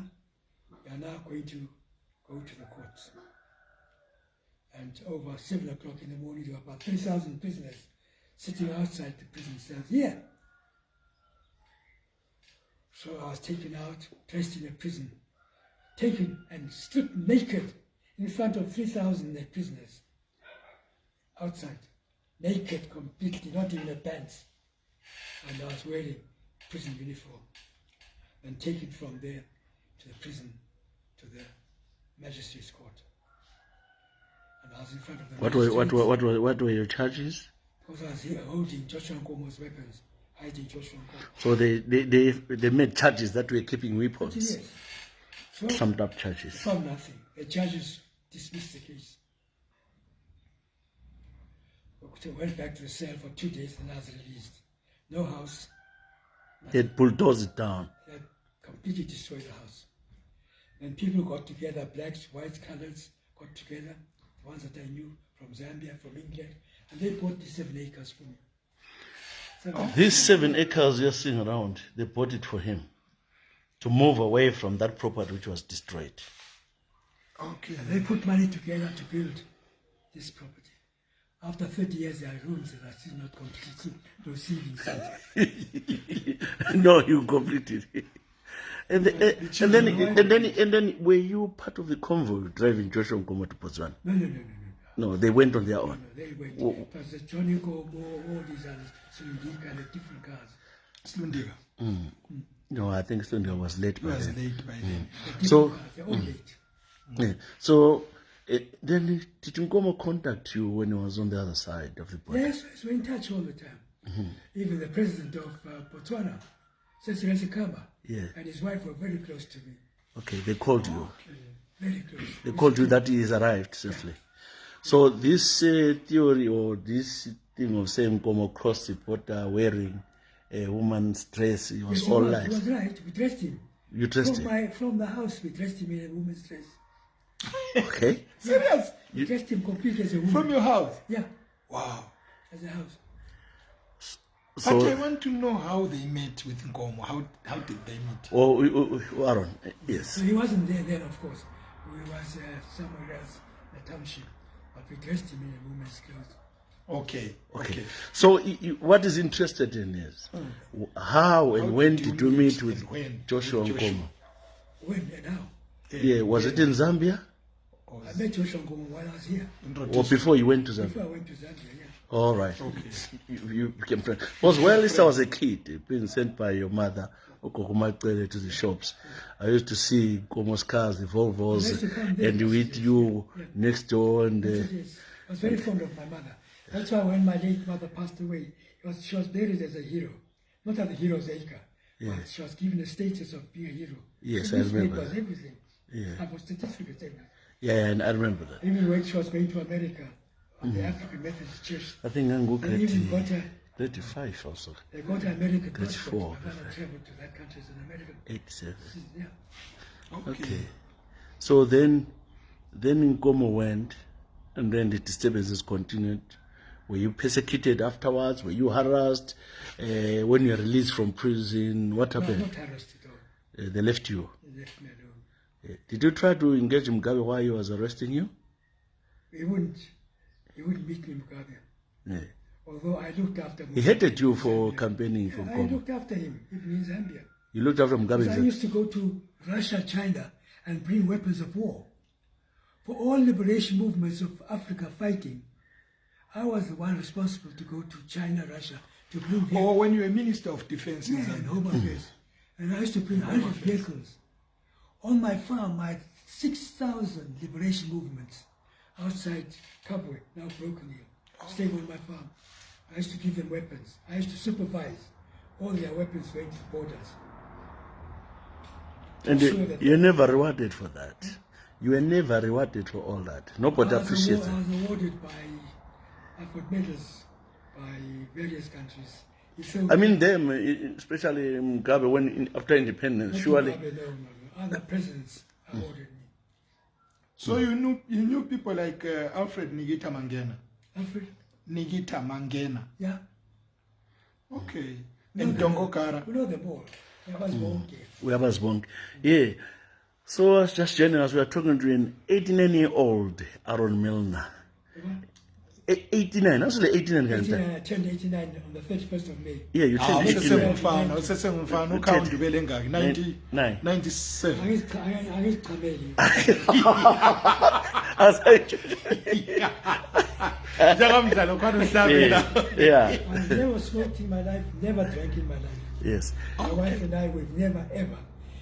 we are now going to go to the courts. And over 7 o'clock in the morning, there were about 3,000 prisoners sitting outside the prison cells here. So I was taken out, dressed in a prison, taken and stripped naked in front of 3,000 prisoners outside, naked completely, not even a pants. And I was wearing prison uniform, and taken from there to the prison, to the magistrate's court. And I was in front of the What were your charges? Because I was here holding Joshua Nkomo's weapons, hiding Joshua Nkomo. So they made charges that were keeping weapons. Yes. So, Summed up charges. found nothing. The judges dismissed the case. So went back to the cell for 2 days and I was released. No house. They bulldozed it down. They had completely destroyed the house. And people got together, blacks, whites, colors, got together, the ones that I knew from Zambia, from England, and they bought the 7 acres for me. These 7 acres you're seeing around, they bought it for him to move away from that property which was destroyed. Okay. And they put money together to build this property. After 30 years, there are rooms that are still not completed, no ceilings. No, you completed it. And then were you part of the convoy driving Joshua Nkomo to Botswana? No. No, they went on their own. No, they went. It was the Johnny Nkomo, all these others, Slundika, and the different cars. Slundika. No, I think Slundika was late He by was then. late by then. So, Cars, they're all late. Yeah. So, then did Nkomo contact you when he was on the other side of the border? Yes, we're in touch all the time. Even the president of Botswana, Cecil Kaba, Yeah. and his wife were very close to me. Okay, they called you. Very close. They called you that he has arrived safely. So this theory or this thing of saying Nkomo crossed the border wearing a woman's dress, it was Yes, all he lies. was right. We dressed him. You dressed him? From the house, we dressed him in a woman's dress. Okay. Serious? We dressed him completely as a woman. From your house? Yeah, Wow. as a house. But So, I want to know how they met with Nkomo. How did they meet? Aaron, yes. So he wasn't there then, of course. He was somewhere else, in the township. But we dressed him in a woman's clothes. Okay. So what is interested in is how and when did you meet with Joshua Nkomo? When and how? Yeah, was it in Zambia? I met Joshua Nkomo while I was here. Or before you went to Zambia? Before I went to Zambia, yeah. All right. Okay. You became friends. Because while I was a kid, being sent by your mother to the shops, I used to see Nkomo's cars, the Volvos, used to come there. and with you next door. And Yes. I was very fond of my mother. That's why when my late mother passed away, she was buried as a hero. Not at the hero's acre, but she was given the status of being a hero. Yes, The I remember newspapers, that. everything. Yeah. I was certificates, everything. Yeah, and I remember that. Even when she was going to America, on the African Methodist Church, I think I'm they even got her, 35 also. they got her American 34, passport. My mother traveled to that country as an American. 87. Yeah. Okay. So then Nkomo went, and then the disturbances continued. Were you persecuted afterwards? Were you harassed? When you were released from prison, what No, happened? not harassed at all. They left you. They left me alone. Did you try to engage Mugabe while he was arresting you? He wouldn't meet me, Mugabe. Yeah. Although I looked after Mugabe. He hated you for Zambia. campaigning for I Nkomo. looked after him, even in Zambia. You looked after Mugabe. I used to go to Russia, China, and bring weapons of war. For all liberation movements of Africa fighting, I was the one responsible to go to China, Russia, to bring vehicles. Or when you were Minister of Defense in And Zambia. Home Affairs. And I used to bring 100 vehicles. On my farm, I had 6,000 liberation movements outside Kabwe, now broken here, staying on my farm. I used to give them weapons. I used to supervise all their weapons going to borders. And you're never rewarded for that. You were never rewarded for all that. Nobody appreciates I it. was awarded I've got medals by various countries. I mean them, especially Mugabe, after independence, surely. No. Other presidents awarded me. So you knew people like Alfred Nigita Mangena. Alfred? Nigita Mangena. Yeah. Okay. And Dongo Kara. We know them all. I was born here. We was born. Yeah. So as just generous, we are talking to an 89-year-old Aaron Milner. 89, actually 89 kind of time. I turned 89 on the 31st of May. Yeah, you turned 89. Usesengumfana ukhawundi belengaki 97. Angiqhameli. Njengamdlalo khona uhlabela. Yeah. I've never smoked in my life, never drank in my life. Yes. My wife and I, we've never ever.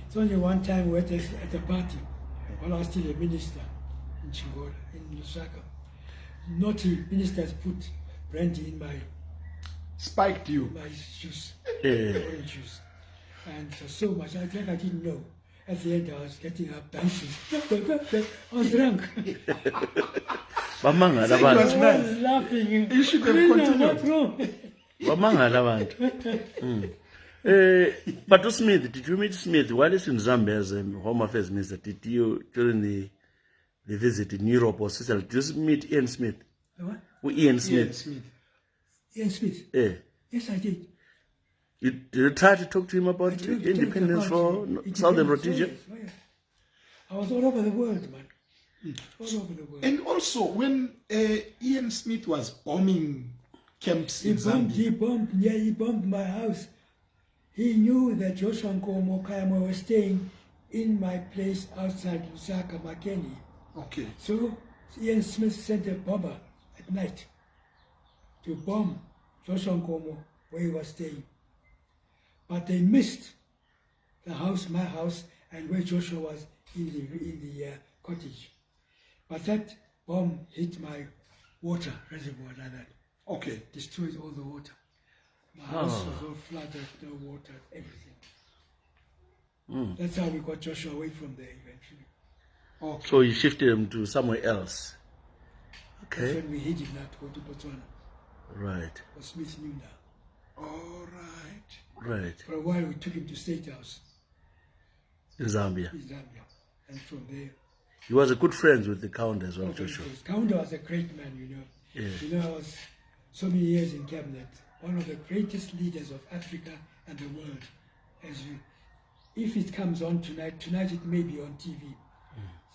It's only one time we were at a party while I was still a minister in Chingola, in Lusaka. Naughty ministers put brandy in my Spiked you. juice, Yeah. orange juice. And so much, I didn't know. At the end, I was getting up dancing. I was drunk. Bamangala It was abantu. nice. I was laughing. You should have Milner, continued. what's wrong? Bamangala abantu. But to Smith, did you meet Smith while he's in Zambia as a Home Affairs Minister? Did you, during the visit in Europe or Sicily, did you meet Ian Smith? What? With Ian Smith? Ian Smith. Ian Smith? Yeah. Yes, I did. Did you try to talk to him about I told you, independence for independence. Southern Oh, Rhodesia? yes, oh, yes. I was all over the world, man. All over the world. And also, when Ian Smith was bombing camps in Zambia, He bombed my house. He knew that Joshua Nkomo Kayama was staying in my place outside Lusaka, Makeni. okay, So Ian Smith sent a bomber at night to bomb Joshua Nkomo where he was staying. But they missed the house, my house, and where Joshua was in the cottage. But that bomb hit my water reservoir like that. okay. Destroyed all the water. My house was all flooded, no water, everything. That's how we got Joshua away from there eventually. Okay. So you shifted him to somewhere else. That's Okay. when we hid him now to go to Botswana. Right. Or Smith knew now. All right. Right. For a while we took him to State House In Zambia. in Zambia. And from there, He was a good friend with the Kaunda as well, Joshua. Kaunda was a great man, you know. Yeah. You know, I was so many years in cabinet, one of the greatest leaders of Africa and the world. If it comes on tonight it may be on TV.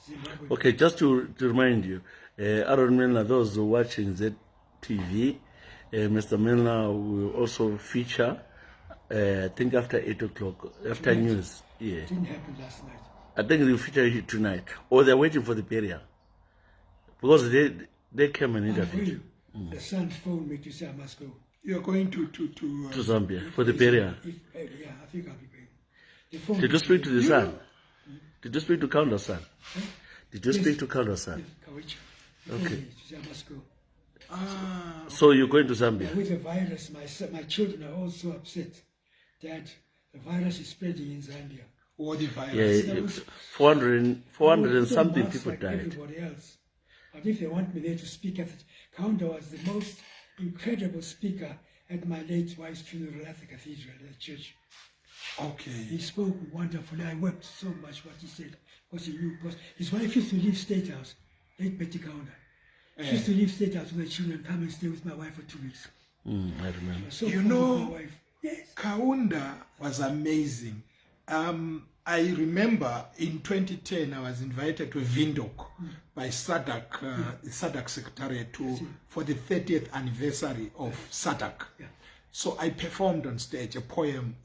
Zimbabwe. Okay, just to remind you, Aaron Milner, those who are watching ZTV, Mr. Milner will also feature, I think after 8 o'clock, after Tonight. news. Yeah. It didn't happen last night. I think they'll feature it tonight. Or they're waiting for the burial. Because they came and interviewed you. The son phoned me to say I must go. You're going to To Zambia for the burial. Yeah, I think I'll be going. They phoned Did me you speak to today. the son? Did you speak to Kaunda's son? Did you Yes. speak to Kaunda's son? Yes, Kawicha. They phoned Okay. me to say I must go. So you're going to Zambia? With the virus, my children are also upset that the virus is spreading in Zambia. or the virus. Yeah, 400 and So something much people like died. Everybody else. But if they want me there to speak at it, Kaunda was the most incredible speaker at my late wife's funeral at the cathedral, at the church. He Okay. spoke wonderfully. I wept so much what he said, because he knew. Because his wife used to leave State House, late Betty Kaunda. She used to leave State House with the children, come and stay with my wife for 2 weeks. I remember. I was so You fond of know- my wife. Yes. Kaunda was amazing. I remember in 2010 I was invited to Windhoek by SADC, the SADC Secretariat, for the 30th anniversary of SADC. Yeah. So I performed on stage a poem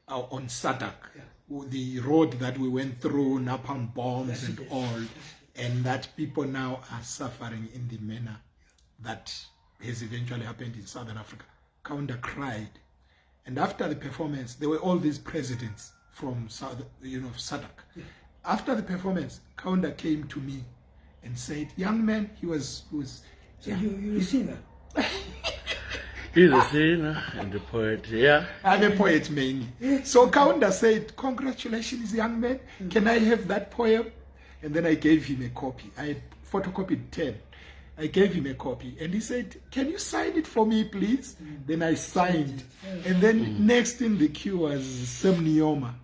on SADC, the road that we went through, napalm bombs and all, and that people now are suffering in the manner that has eventually happened in Southern Africa. Kaunda cried. And after the performance, there were all these presidents from SADC. After the performance, Kaunda came to me and said, "Young man," he was So you're a singer. He's a singer and a poet, yeah. I'm a poet mainly. So Kaunda said, "Congratulations, young man. Can I have that poem?" And then I gave him a copy. I had photocopied 10. I gave him a copy and he said, "Can you sign it for me, please?" Then I signed. And then next in the queue was Sam Nioma.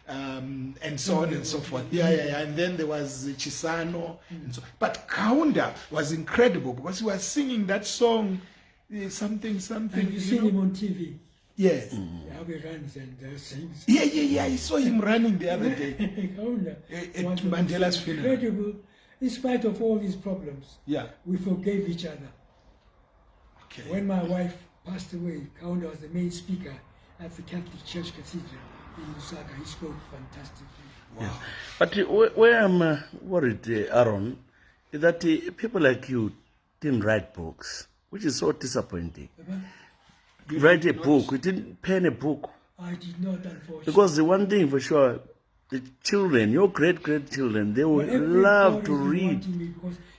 And so on and so forth. Yeah. And then there was Chisano. And so. But Kaunda was incredible because he was singing that song, something. And you see him on TV. Yes. How he runs and sings. Yeah. I saw him running the other day. Kaunda At was Mandela's funeral. incredible. In spite of all these problems, Yeah. we forgave each other. Okay. When my wife passed away, Kaunda was the main speaker at the Catholic Church Cathedral in Lusaka. He spoke fantastically. Wow. But where I'm worried, Aaron, is that people like you didn't write books, which is so disappointing. You write a book, you didn't pen a book. I did not, unfortunately. Because the one thing for sure, the children, your great-grandchildren, they would love to read.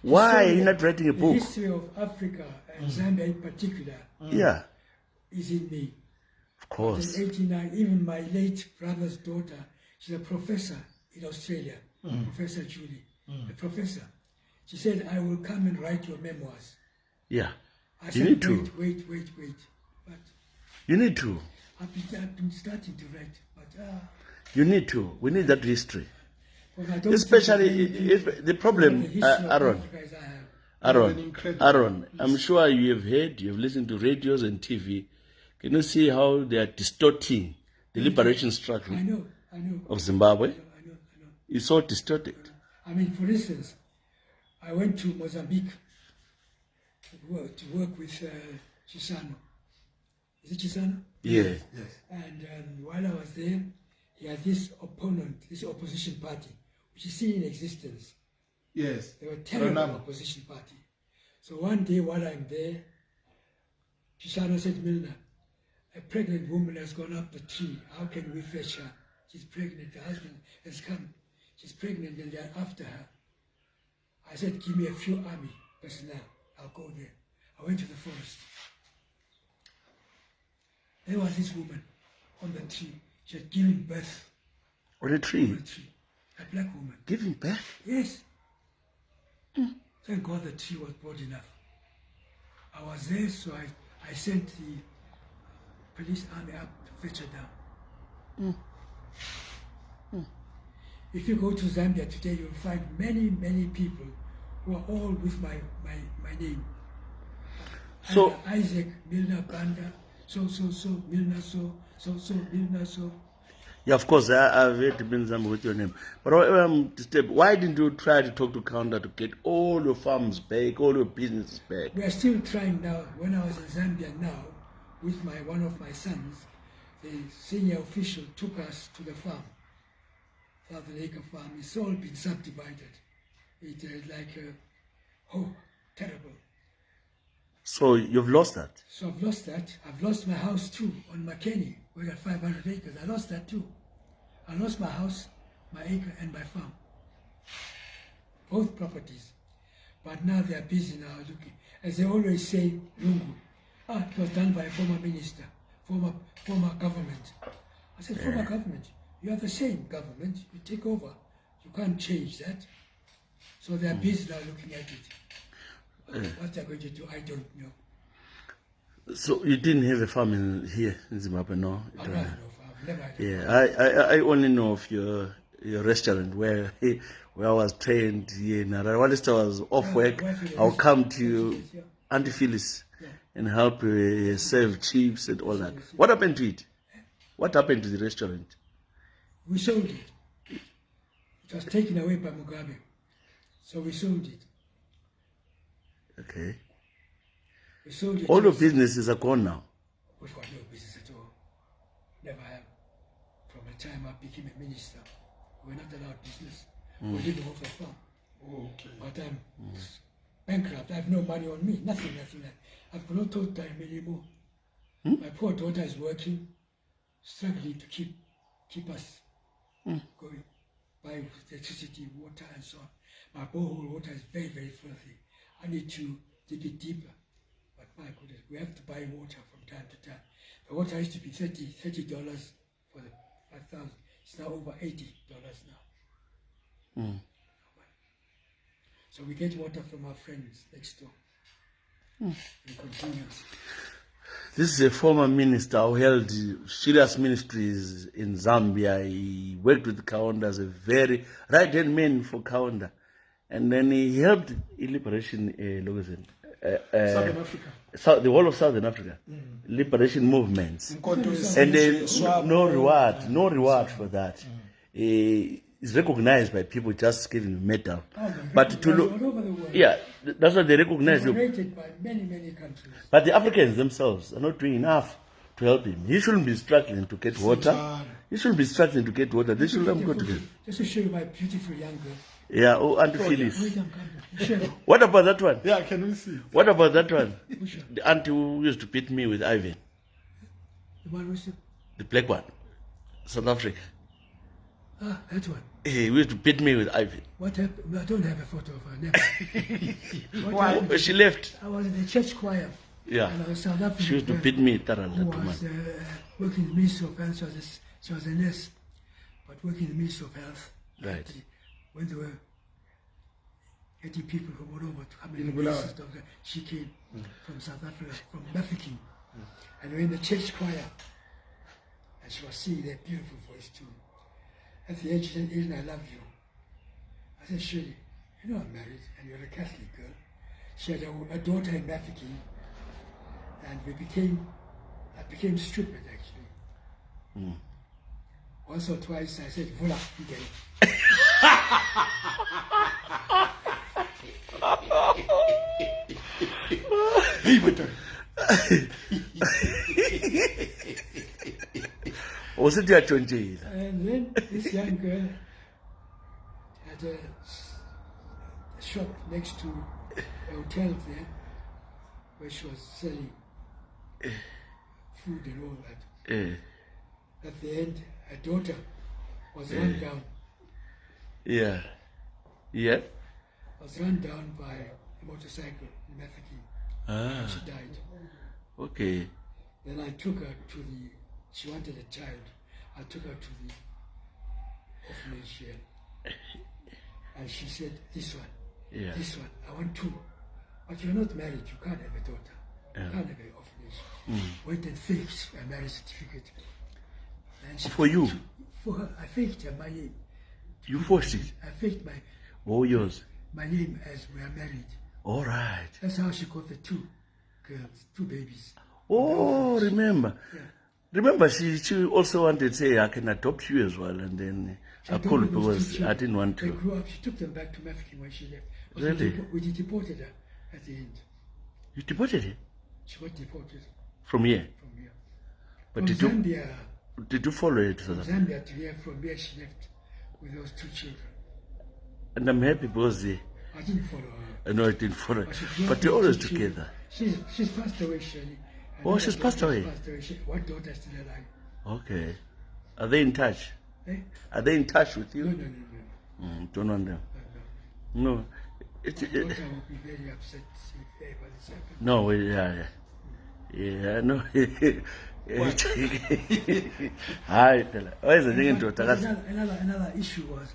Why are you not writing a book? The history of Africa and Zambia in particular Yeah, is in me. of course. In 1989, even my late brother's daughter, she's a professor in Australia, Professor Julie, a professor. She said, I will come and write your memoirs. Yeah. I You said, need to. wait. But You need to. I've been starting to write, but You need to. We need that history. well, I don't Especially think that if the problem, the history of Aaron, Africa as I have. Aaron, I'm sure you have heard, you've listened to radios and TV. Can you see how they are distorting the liberation struggle I know. of Zimbabwe? I know. It's so distorted. I mean, for instance, I went to Mozambique to work with Chisano. Is it Chisano? Yeah. Yes. And while I was there, he had this opponent, this opposition party, which is still in existence. Yes. They were terrible Renamo. opposition party. So one day while I'm there, Chisano said, Milner, a pregnant woman has gone up the tree. How can we fetch her? She's pregnant. The husband has come. She's pregnant and they're after her. I said, give me a few army personnel. I'll go there. I went to the forest. There was this woman on the tree. She had given birth On a tree. on the tree. A black woman. Giving birth. Yes. Thank God the tree was broad enough. I was there, so I sent the police army up to fetch her down. If you go to Zambia today, you'll find many people who are all with my name. So- Isaac, Milner, Kaunda, so, Milner, so, Milner, so. Yeah, of course, I've heard Zambia with your name. But why didn't you try to talk to Kaunda to get all your farms back, all your businesses back? We are still trying now. When I was in Zambia now, with one of my sons, the senior official took us to the farm, Southern Acre Farm. It's all been subdivided. It's terrible. So you've lost that. So I've lost that. I've lost my house too on McKinney. We got 500 acres. I lost that too. I lost my house, my acre, and my farm. Both properties. But now they are busy now looking. As they always say, Lungu. It was done by a former minister, former government. I said, former government? You are the same government. You take over. You can't change that. So they are busy now looking at it. What they're going to do, I don't know. So you didn't have a farm here in Zimbabwe, no? I don't know. I've never had a Yeah, I only know of your restaurant where I was trained here in Harare. While I was off work, I'll come to you, Auntie Phyllis, and help serve chips and all that. What happened to it? What happened to the restaurant? We sold it. It was taken away by Mugabe. So we sold it. Okay. We sold it. All your businesses are gone now. We've got no business at all. Never have. From the time I became a minister, we're not allowed business. We're living off the farm. Okay. But I'm bankrupt. I have no money on me. Nothing. I've got no total time anymore. My poor daughter is working, struggling to keep us going. Buy electricity, water, and so on. My borehole water is very, very filthy. I need to dig it deeper. But my goodness, we have to buy water from time to time. The water used to be $30 for the 5,000. It's now over $80 now. So we get water from our friends next door. And continues. This is a former minister who held serious ministries in Zambia. He worked with Kaunda as a very right-hand man for Kaunda. And then he helped in liberation, Southern Africa. the whole of Southern Africa, liberation movements. Nkomo And then no reward for that. It's recognized by people just giving a medal. But to look, all over the world. yeah, that's what they recognize. We're rated by many countries. But the Africans themselves are not doing enough to help him. He shouldn't be struggling to get water. He shouldn't be struggling to get water. They should let him go together. Just to show you my beautiful young girl. Yeah, Auntie Phyllis. Wait, I'm coming. Show you. What about that one? Yeah, can we see? What about that one? Which one? The auntie who used to beat me with Ivan, The one with the black one, South Africa. that one. He used to beat me with Ivan. What happened? I don't have a photo of her. Never. Why? happened? She left. I was in the church choir. Yeah. And I was South African. She used to girl beat me thoroughly, who that woman. was working in the Ministry of Health. She was a nurse, but working in the Ministry of Health. Right. When they were getting people from all over to come In and Bulawayo. assist Dr. She came from South Africa, from Mafeking. And we're in the church choir. And she was singing that beautiful voice too. At the end, she said, Ellen, I love you. I said, Shirley, you know I'm married and you're a Catholic girl. She had a daughter in Mafeking. And I became stupid actually. Once or twice I said, Vula, again. Hey, but Usithi uyatshontshile. And then this young girl had a shop next to a hotel there where she was selling food and all that. Eh. At the end, her daughter was run down. Yeah. Yeah. Was run down by a motorcycle in Mafeking. Ah. She died. Okay. Then I took her to she wanted a child. I took her to the orphanage here. And she said, this one, Yeah. this one, I want two. But you're not married, you can't have a daughter. You can't have an orphanage. Went and faked a marriage certificate. And she For you? For her, I faked her, my name. You forced it. I faked Oh, yours. my name as we are married. All right. That's how she got the two girls, two babies. Oh, remember. Yeah. Remember, she also wanted to say, I can adopt you as well. And then She I adopted couldn't those two because I children. didn't want They to. grew up. She took them back to Mafeking when she left. But Really? We deported her at the end. You deported her She was deported from here. from here. But From did you, Zambia, did you follow her to South Africa? Zambia to here, from here she left with those two children. And I'm happy because I didn't follow her. I know I didn't follow her. But she grew up But with you're always two children. together. She's passed away, Shirley. Oh, she's passed away? One daughter is still alive. Okay. Are they in touch? Eh? Are they in touch with No, you? no. Don't want them. No. No. My daughter will be very upset if ever this happens. No, yeah. Yeah, no. Hi, fella. Why is the thing into But another issue was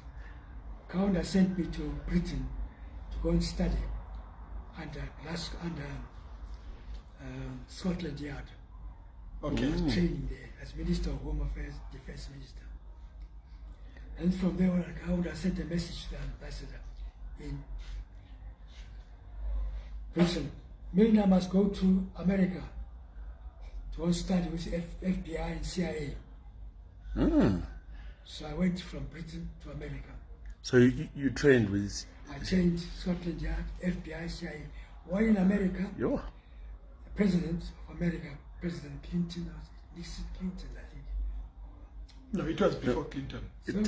Kaunda sent me to Britain to go and study under Scotland Yard. okay. Training there as Minister of Home Affairs, Defense Minister. And from there on, Kaunda sent a message to the ambassador in Britain. Milner must go to America to go and study with FBI and CIA. So I went from Britain to America. So you trained with... I trained Scotland Yard, FBI, CIA. While in America, Yo. the President of America, President Clinton, or Nixon Clinton, I think. No, it was before Clinton. So, there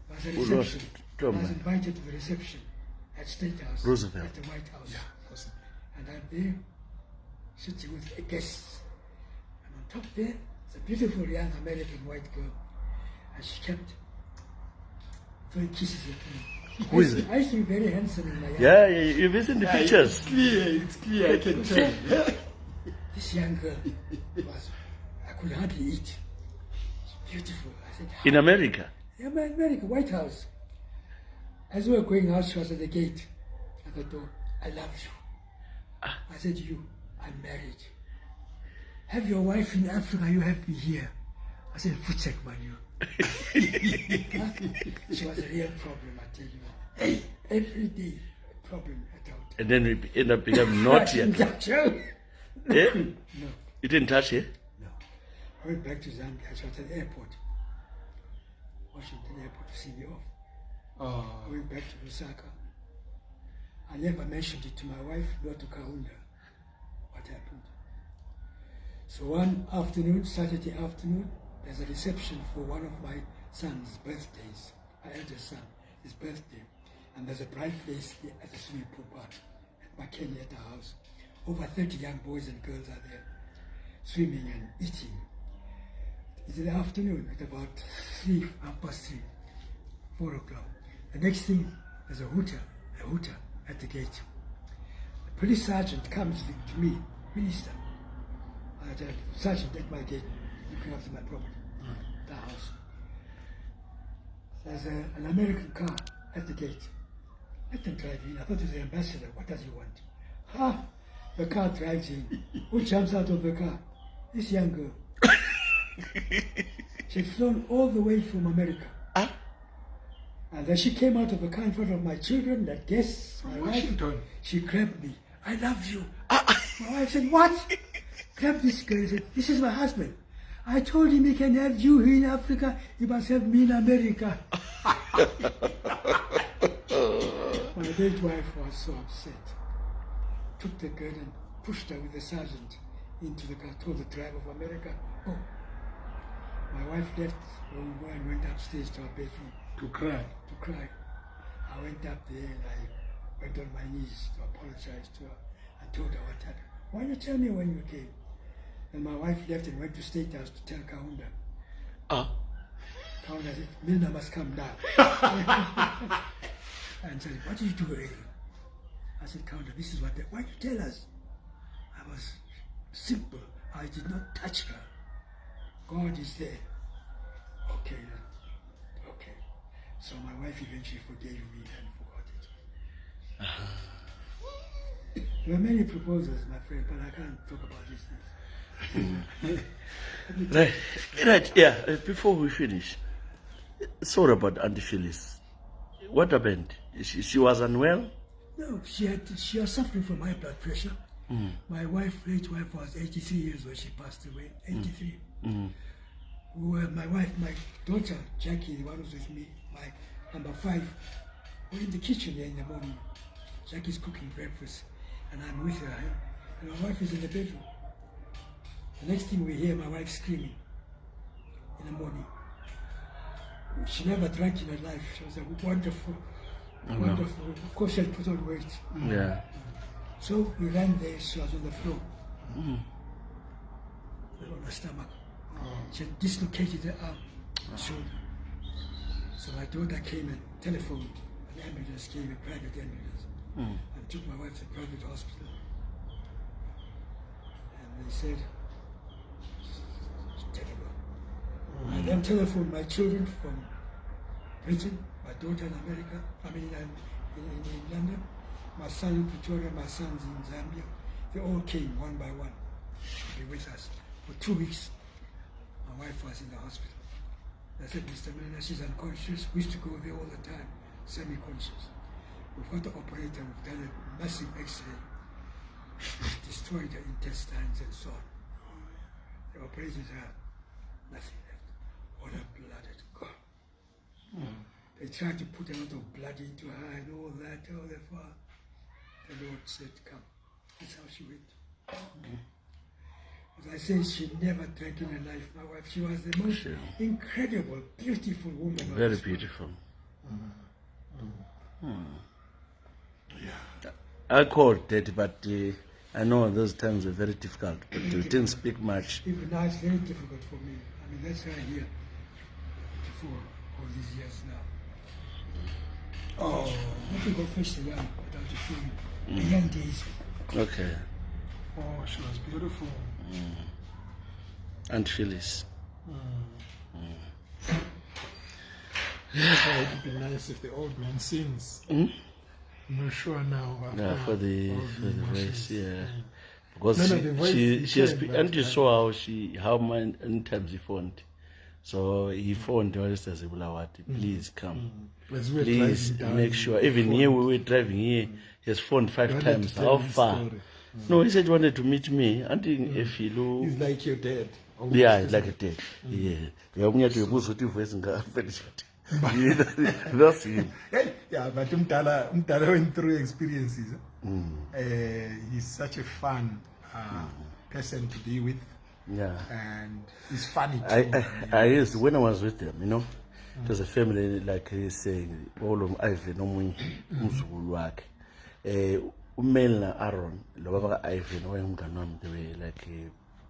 was a Who lost reception. it? I Trump. was invited to the reception at State House, Roosevelt. at the White House. Yeah, possibly. And I'm there, sitting with a guest. And on top there, is a beautiful young American white girl. And she kept throwing kisses at me. Who is it? I used to be very handsome in my young Yeah, you've seen the pictures. It's clear, I can tell. This young girl I could hardly eat. She's beautiful. I said, In America. yeah, America, White House. As we were going out, she was at the gate, at the door. I love you. I said, I'm married. Have your wife in Africa, you have me here. I said, Futsek Manu. She was a real problem, I tell you. Hey, every day, a problem at out. And then we end up becoming naughty. I didn't touch her. Yeah? No, You didn't touch her? no. I went back to Zambia. She was at the airport, Washington Airport, to see me off. I went back to Lusaka. I never mentioned it to my wife, nor to Kaunda, what happened. So one afternoon, Saturday afternoon, there's a reception for one of my son's birthdays, my eldest son, his birthday. And there's a bright place at the swimming pool park at McKinney at the house. Over 30 young boys and girls are there, swimming and eating. It's in the afternoon at about 3, 4 o'clock. The next thing, there's a hooter at the gate. The police sergeant comes to me, Minister. I tell Sergeant at my gate, looking after my property, the house. There's an American car at the gate. Let them drive in. I thought it was the ambassador. What does he want? Ha! The car drives in. Who jumps out of the car? This young girl. She'd flown all the way from America. And then she came out of the car in front of my children, that guests, my wife. She grabbed me. I love you. My wife said, what? Grabbed this girl and said, this is my husband. I told him he can have you here in Africa, he must have me in America. My late wife was so upset. Took the girl and pushed her with the sergeant into the car, told the driver of America, oh. My wife left and went upstairs to her bedroom. To cry. I went up there and I went on my knees to apologize to her and told her what happened. Why didn't you tell me when you came? And my wife left and went to State House to tell Kaunda. Kaunda said, Milner must come down. And said, what did you do, really? I said, Kaunda, this is what why did you tell us? I was simple. I did not touch her. God is there. Okay then. Okay. So my wife eventually forgave me and forgot it. There were many proposals, my friend, but I can't talk about these things. Right, yeah. Before we finish, sorry about Auntie Phyllis. What happened? She was unwell? No, she was suffering from high blood pressure. My late wife was 83 years when she passed away. 83. My daughter, Jackie, the one who's with me, my number 5, we're in the kitchen here in the morning. Jackie's cooking breakfast, and I'm with her, and my wife is in the bedroom. The next thing we hear, my wife screaming in the morning. She never drank in her life. She was a wonderful. Of course, she had put on weight. Yeah. So we ran there. She was on the floor, on her stomach. She had dislocated her arm, shoulder. So my daughter came and telephoned. An ambulance came, a private ambulance, and took my wife to the private hospital. And they said, it's terrible. I then telephoned my children from Britain, my daughter in America, in London, my son in Pretoria, my sons in Zambia. They all came one by one to be with us. For 2 weeks, my wife was in the hospital. I said, Mr. Milner, she's unconscious. We used to go there all the time, semi-conscious. We've got the operator, we've done a massive x-ray. We've destroyed her intestines and so on. The operated her, nothing left. All her blood had gone. They tried to put a lot of blood into her and all that, all that far. The Lord said, come. That's how she went. As I said, she never drank in her life, my wife. She was the most incredible, beautiful woman. Very beautiful. Yeah. I called Daddy, but I know those times were very difficult, but we didn't speak much. Even now, it's very difficult for me. I mean, that's why I'm here for all these years now. Oh. Let me go fetch the young without you feeling the young days. Okay. Oh, she was beautiful. And Phyllis. It would be nice if the old man sings. I'm not sure now. Yeah, for the voice, yeah. Because the voice she has, became, and you saw how many times he phoned. So he phoned just as please come. As we were Please driving down, make sure. he Even phoned. here, we were driving here, he has phoned 5 wanted times. to tell How his far? story. No, he said he wanted to meet me. I think if he look. He's like your dad. almost, Yeah, isn't like he? a dad. Yeah. Yeah, we have to use the voice and that's him. Yeah, but uMdala went through experiences. He's such a fun person to be with. Yeah. And he's funny too. I used, when I was with them, it was a family, like he's saying, all of Ivan, umzukulu wakhe. Milner, Aaron, Robert Ivan,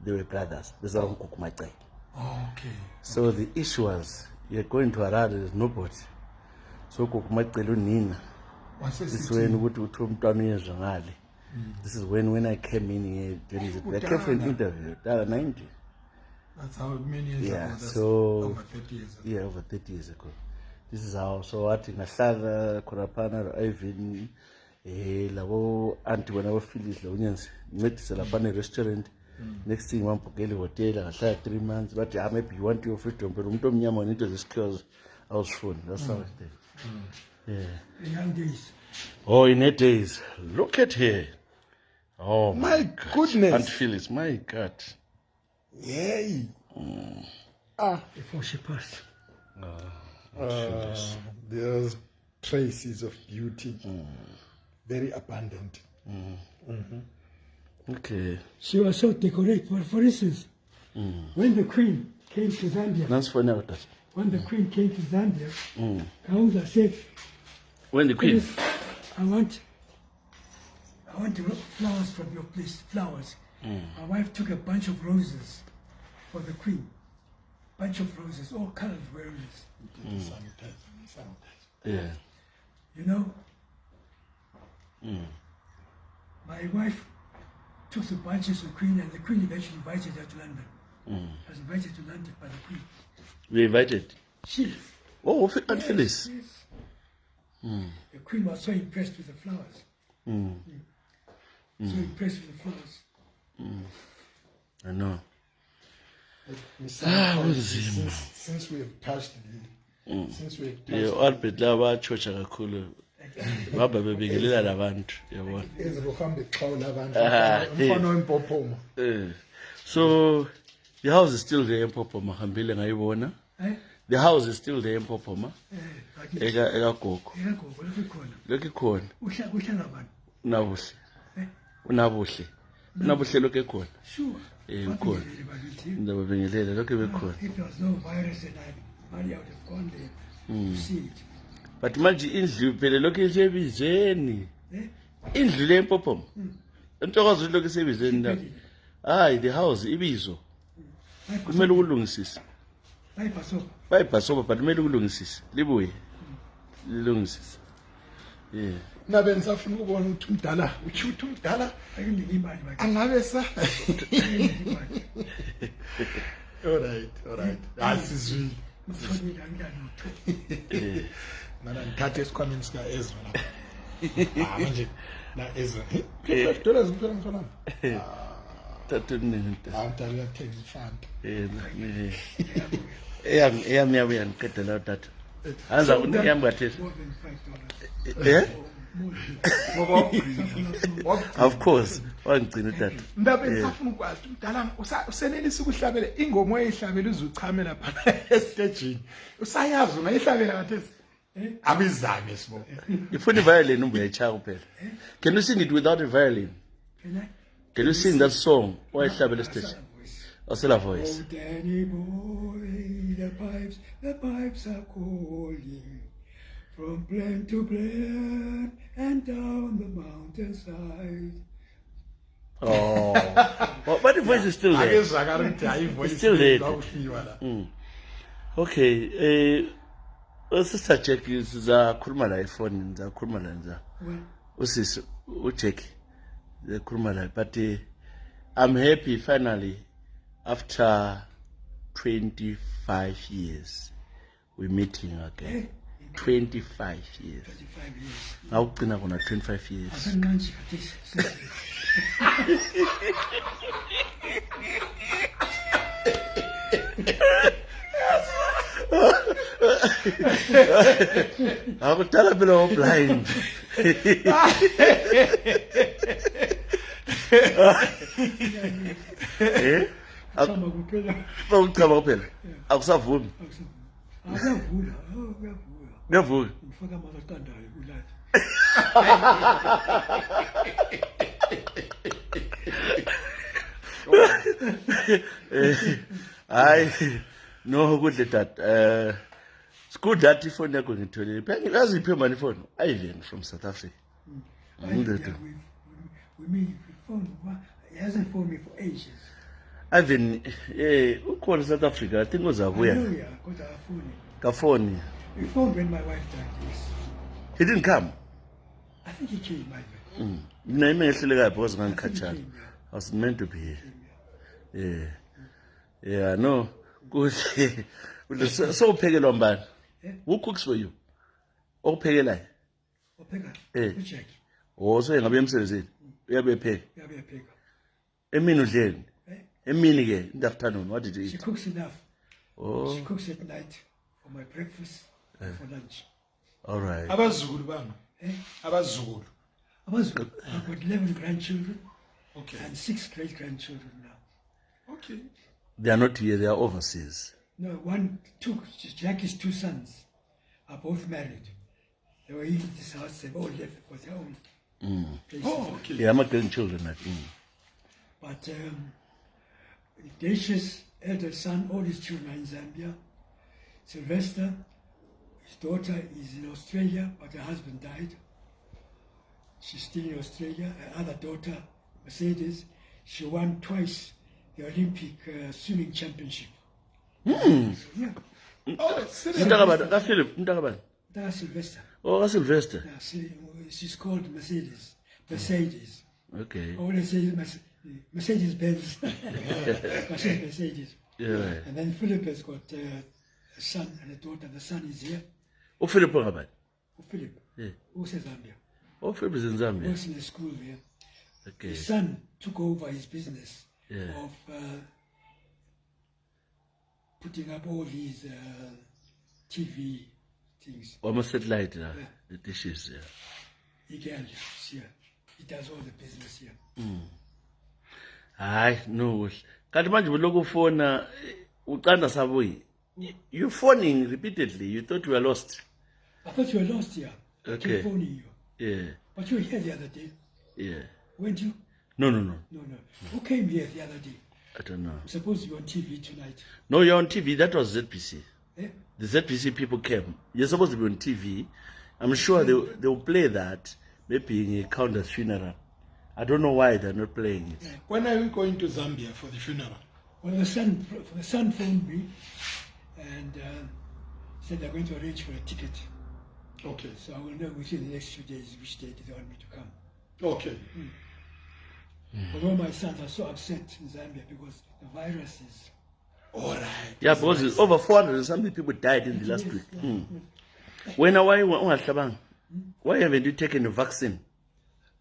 they were brothers. This is uNkomo. Okay. So the issue was, you're going to Harare, there's nobody. So uNkomo Nina. This is when this is when I came in here. I came for an interview. 90. That's how many years ago. Yeah, That's so over 30 years ago. yeah, over 30 years ago. this is how. So wathi ngahlala khonaphana lo-Ivan labo anti wena bafilisi lo unyenzi ncedise lapha ne-restaurant. Next thing bambhukela ihotela ngahlala 3 months bathi maybe you want your freedom but umuntu omnyama wanento zesikhozi awusifuni. That's how it is. Yeah. The young days. Oh, in her days. Look at her. Oh My goodness. Aunt Phyllis, my God. Yay. Before she passed. There's traces of beauty. Very abundant. Okay. She was so decorated. For instance, when the Queen came to Zambia, Let's find out that. when the Queen came to Zambia, Kaunda said, When the Queen. I want flowers from your place, flowers. My wife took a bunch of roses for the Queen. Bunch of roses, all colored roses. Yeah. You know, my wife took the bunches to the Queen, and the Queen eventually invited her to London. Was invited to London by the Queen. We invited. She. Oh, Aunt Phyllis. Yes. The Queen was so impressed with the flowers. So impressed with the flowers. I know. Since we have touched since we have touched Yeah, Albert laba chocha kakhulu. Baba bebekelela labantu, yabona. ezibuhambe xhawula abantu Ah, umfana wempophomo. So the house is still there in Popoma, hambile ngayibona. Eh? The house is still there in Popoma. Bakithi. Eka gogo. Yebo, lapho khona. Lokho khona. Uhlala abantu. Unabuhle. Eh? Unabuhle. Unabuhle lokho khona. Sure. Ukhona. Bakithi, bakithi. Indaba bengelela lokho bekhona. If there was no virus and money, I would have gone there to see it. But manje indlu phela lokho isebizeni. Eh? Indlu le empopoma. Entokozo lokho isebizeni la. Hayi the house ibizo. Kumele ukulungisisa. Bayibhasoba but kumele ukulungisisa. Libuye. Lilungisisa. Yeah. Nabe nisafuna ukubona ukuthi uMdala, uthi uMdala Akunike imali bakithi. angabe sa. Akunike imali. All right. Asizwi. Uthonile angilalutho. Mana ngithathe esikhwameni sika Ezra lapha. Manje na Ezra. $5 kuphela mfana. Thathu ninto. Awuntala uyathenga ifanta. Eyami yabuya ngiqedela utata. Anza uyami ngathesi. More than $5. Yeah? Ngoba Of course. Wangigcina utata. Ndabe nisafuna ukwazi uMdala usenelisa ukuhlabela ingoma eyihlabela uzuchamela phana estage. Usayazi ungayihlabela ngathesi. Abizame sibo. Ifuna violin ubuyayitshaya kuphela. Can you sing it without a violin? Can you sing that song oyihlabela stage? Osela voice. Oh, Danny boy, the pipes are calling from plain to plain and down the mountainside. Oh. But the voice is still there. Akezwakala ukuthi hayi voice Still there. awufiwa la. Okay, Sister Jack sizakhuluma la ifoni ngizakhuluma la nza. Well, Usisi uJack sizakhuluma la but I'm happy finally after 25 years we're meeting again. 25 years. 25 years. Ngawugcina kona 25 years. Asemnandi kathesi. Akudala phela wa blind. Sama kuphela. Bawuchaba kuphela. Akusavumi. Akuyavula. Ngiyavuka. Ngifaka amaqandayo kulala. Hayi no kudle dad. It's good that ifoni yakho ngitholile. Phela ngaziphe mani ifoni? Ivan from South Africa. We mean phone. He hasn't phoned me for ages. Ivan ukhona South Africa. I think I know, uzabuya. yeah, because I phoned him. Kafoni. He phoned when my wife died, yes. He didn't come. I think he came, my way. Mina imehleleka because I think he ngangikhathala. came, I was meant to be here. Yeah, no. Kuhle. So uphekelwa mbani? Who cooks for you? Okuphekelayo. Opheka. Eh. Ujack. So engabe emsebenzini. Uyabepheka. Uyapheka. Emini udleni. Eh? Emini ke in the afternoon what did you She eat? cooks enough. Oh, She cooks at night for my breakfast and for lunch. all right. abazukulu bami Eh? abazukulu I've got 11 grandchildren okay and 6 great-grandchildren now. okay They are not here, they are overseas. No, Jackie's 2 sons are both married. They were in this house, they've all left for their own places. oh okay Yeah, my grandchildren are But Dacia's elder son, all his children are in Zambia. Sylvester, his daughter is in Australia, but her husband died. She's still in Australia. Her other daughter, Mercedes, she won twice the Olympic swimming championship. Yeah, oh serious Philip, that's Sylvester. oh, Sylvester. Yeah, she's called Mercedes. Mercedes. Okay. I always say Mercedes Benz. But she's Mercedes. Yeah. And then Philip has got a son and a daughter. The son is here. Oh, Philip ngabani? Philip, Yeah. who's in Zambia, Oh, Philip is in Zambia. works in the school there. Okay. His son took over his business Yeah. of putting up all these TV things. Almost satellite, the dishes. Yeah. He can, here. He does all the business here. Hayi no. Kanti manje uloku phone uqanda sabuyi. You phoning repeatedly. You thought you were lost. I thought you were lost here. I Okay. kept phoning you. Yeah. But you were here the other day, Yeah. weren't you? No. No. Who came here the other day? I don't know. I'm supposed to be on TV tonight. No, you're on TV. That was ZPC. Eh? The ZPC people came. You're supposed to be on TV. I'm sure they will play that maybe in a Kaunda's funeral. I don't know why they're not playing it. when are we going to Zambia for the funeral Well, the son phoned me and said they're going to arrange for a ticket. okay So I will know within the next few days which date they want me to come. okay Although my sons are so upset in Zambia because the virus is... all right Yeah, because it's over 400 and something people died in the last week. Why haven't you taken the vaccine?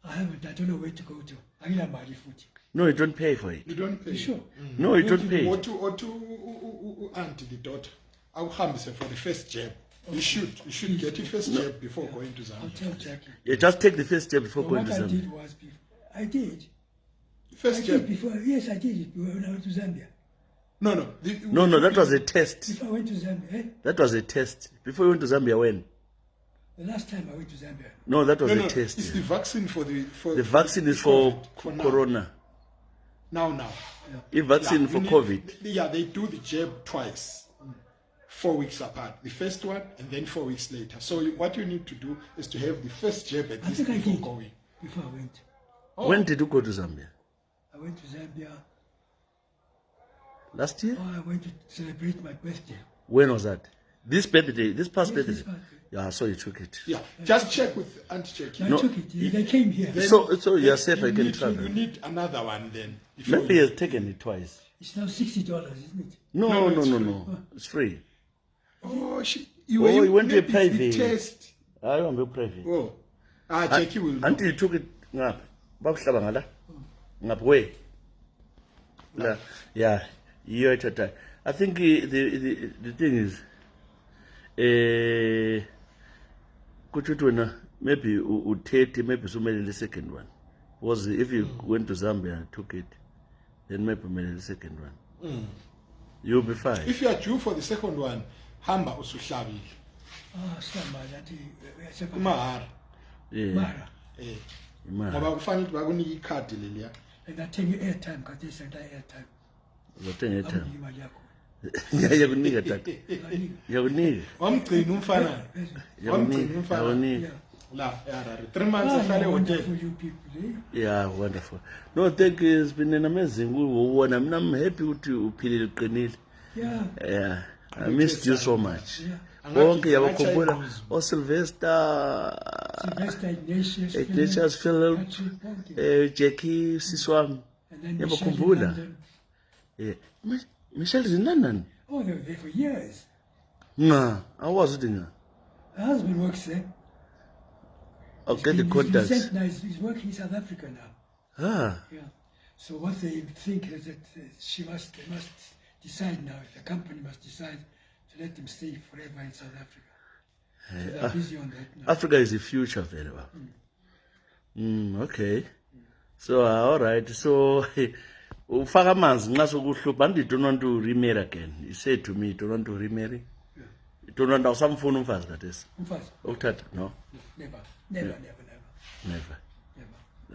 I haven't. I don't know where to go to. I need a money food. No, you don't pay for it. you don't pay You sure? No, you don't pay. or to auntie the daughter awuhambise for the first jab you should get your first jab before going to I'll Zambia tell Jackie. Yeah, just take the first step before But going what to I Zambia. did was... I did. first I did jab before. Yes, I did it when I went to Zambia. no No, that was a test. If I went to Zambia, That was a test. Before you went to Zambia, when? the last time I went to Zambia, No, that was no a test. it's Yeah. the vaccine for The vaccine is for now. corona. now The vaccine for we need- COVID. yeah they do the jab twice 4 weeks apart the first one and then 4 weeks later so what you need to do is to have the first jab at I least think I before did going before I went. When did you go to Zambia? I went to Zambia. Last year? I went to celebrate my birthday. When was that? This birthday, this past Yes, birthday? this birthday. Yeah, so you took it. yeah just check with Auntie Jackie I No, took it. They came here. So you're safe, I can you travel. need another one then before Maybe he has taken it twice. It's now $60, isn't it? No, it's free. no. It's free. oh You went to a maybe the private. test I don't be private. oh Jackie will know. Until you took it, ngapha bakuhlaba ngala ngapha where la yeah you at that. I think the thing is kuthi wena maybe u30 maybe sumele the second one because if you went to Zambia and took it then maybe umele the second one you'll be fine. if you are due for the second one hamba usuhlabile kumahara Yeah, Mara. imali ngoba kufanele ukuthi bakunika ikhadi leliya And I tell you airtime, because they send airtime. uzothenga I etime will imali yakho. yakunika tata Ayanika. yakunika wamgcina umfana wamgcina umfana yakunika la eHarare 3 months ehlale hotel Wonderful you people, eh? Yeah, wonderful. No, thank you. It's been an amazing one. I'm happy to uphilile uqinile. Yeah. Yeah. I missed you so much. Yeah. Bonke yabakhumbula Sylvester, Sylvester, Ignatius, Ignatius, Philip, Patrick, bonke. Jackie, Siswam. And then Yabakhumbula. Michelle in London. Yeah. Michelle is in London. Oh, they were there for years. Nah, how was it? The husband works there. I'll get the contacts. He's working in South Africa now. Ah, Yeah. So what they think is that they must decide now. The company must decide to let them stay forever in South Africa. So they're busy on that now. Africa is the future, very well. Okay. So, all right. So, ufaka manzi nxa sokuhlupha and you don't want to remarry again. You said to me you don't want to remarry. Yeah. You don't want to samfuna umfazi khathesi. Umfazi? Ukuthatha? No. Never. Never.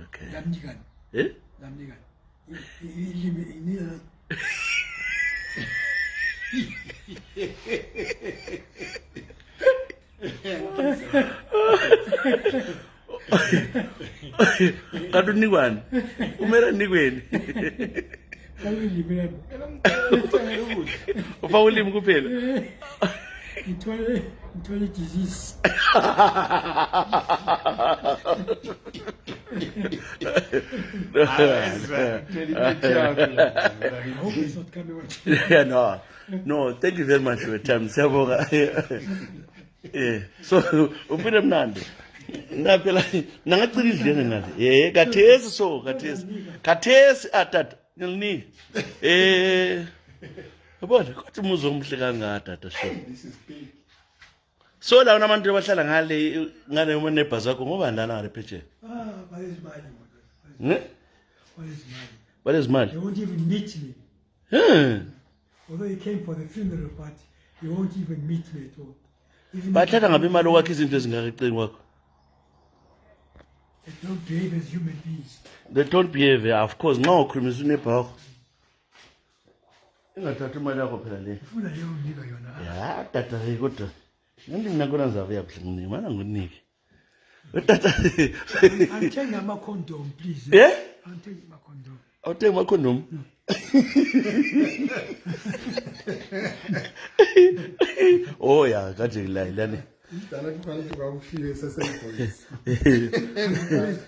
Okay. Zambian. Eh? Zambian. Kanti unikwane? Umela nikweni? Ufaka ulimi kuphela? Ngithole disease. Yeah, no, thank you very much for your time. Yeah. So, upinde mnandi. Ngaphela nangacila idlenge ngathi. Kathesi atata nilini. Yabona kodwa umuzo omhle kangaka tata sho. So la unabantu abahlala ngale umonebha zakho ngoba ndana ngale phetshe. What is mad? They won't even meet me. Although he came for the funeral, but he won't even meet me at all. Bathatha ngabe imali wakhe izinto ezingakaqini kwakho. They don't behave as human beings. They don't behave, of course. Nxa ukhulumisa unebha wakho. Ingathatha imali yakho phela le. Ufuna leyo unika yona. Ya, tata kodwa. Nami nginakhona zabe yabuhlungu mana ngunike. Tata. I'm taking a condom, please. Yeah? I'm taking a condom. I'll take my condom. Oh yeah, got you like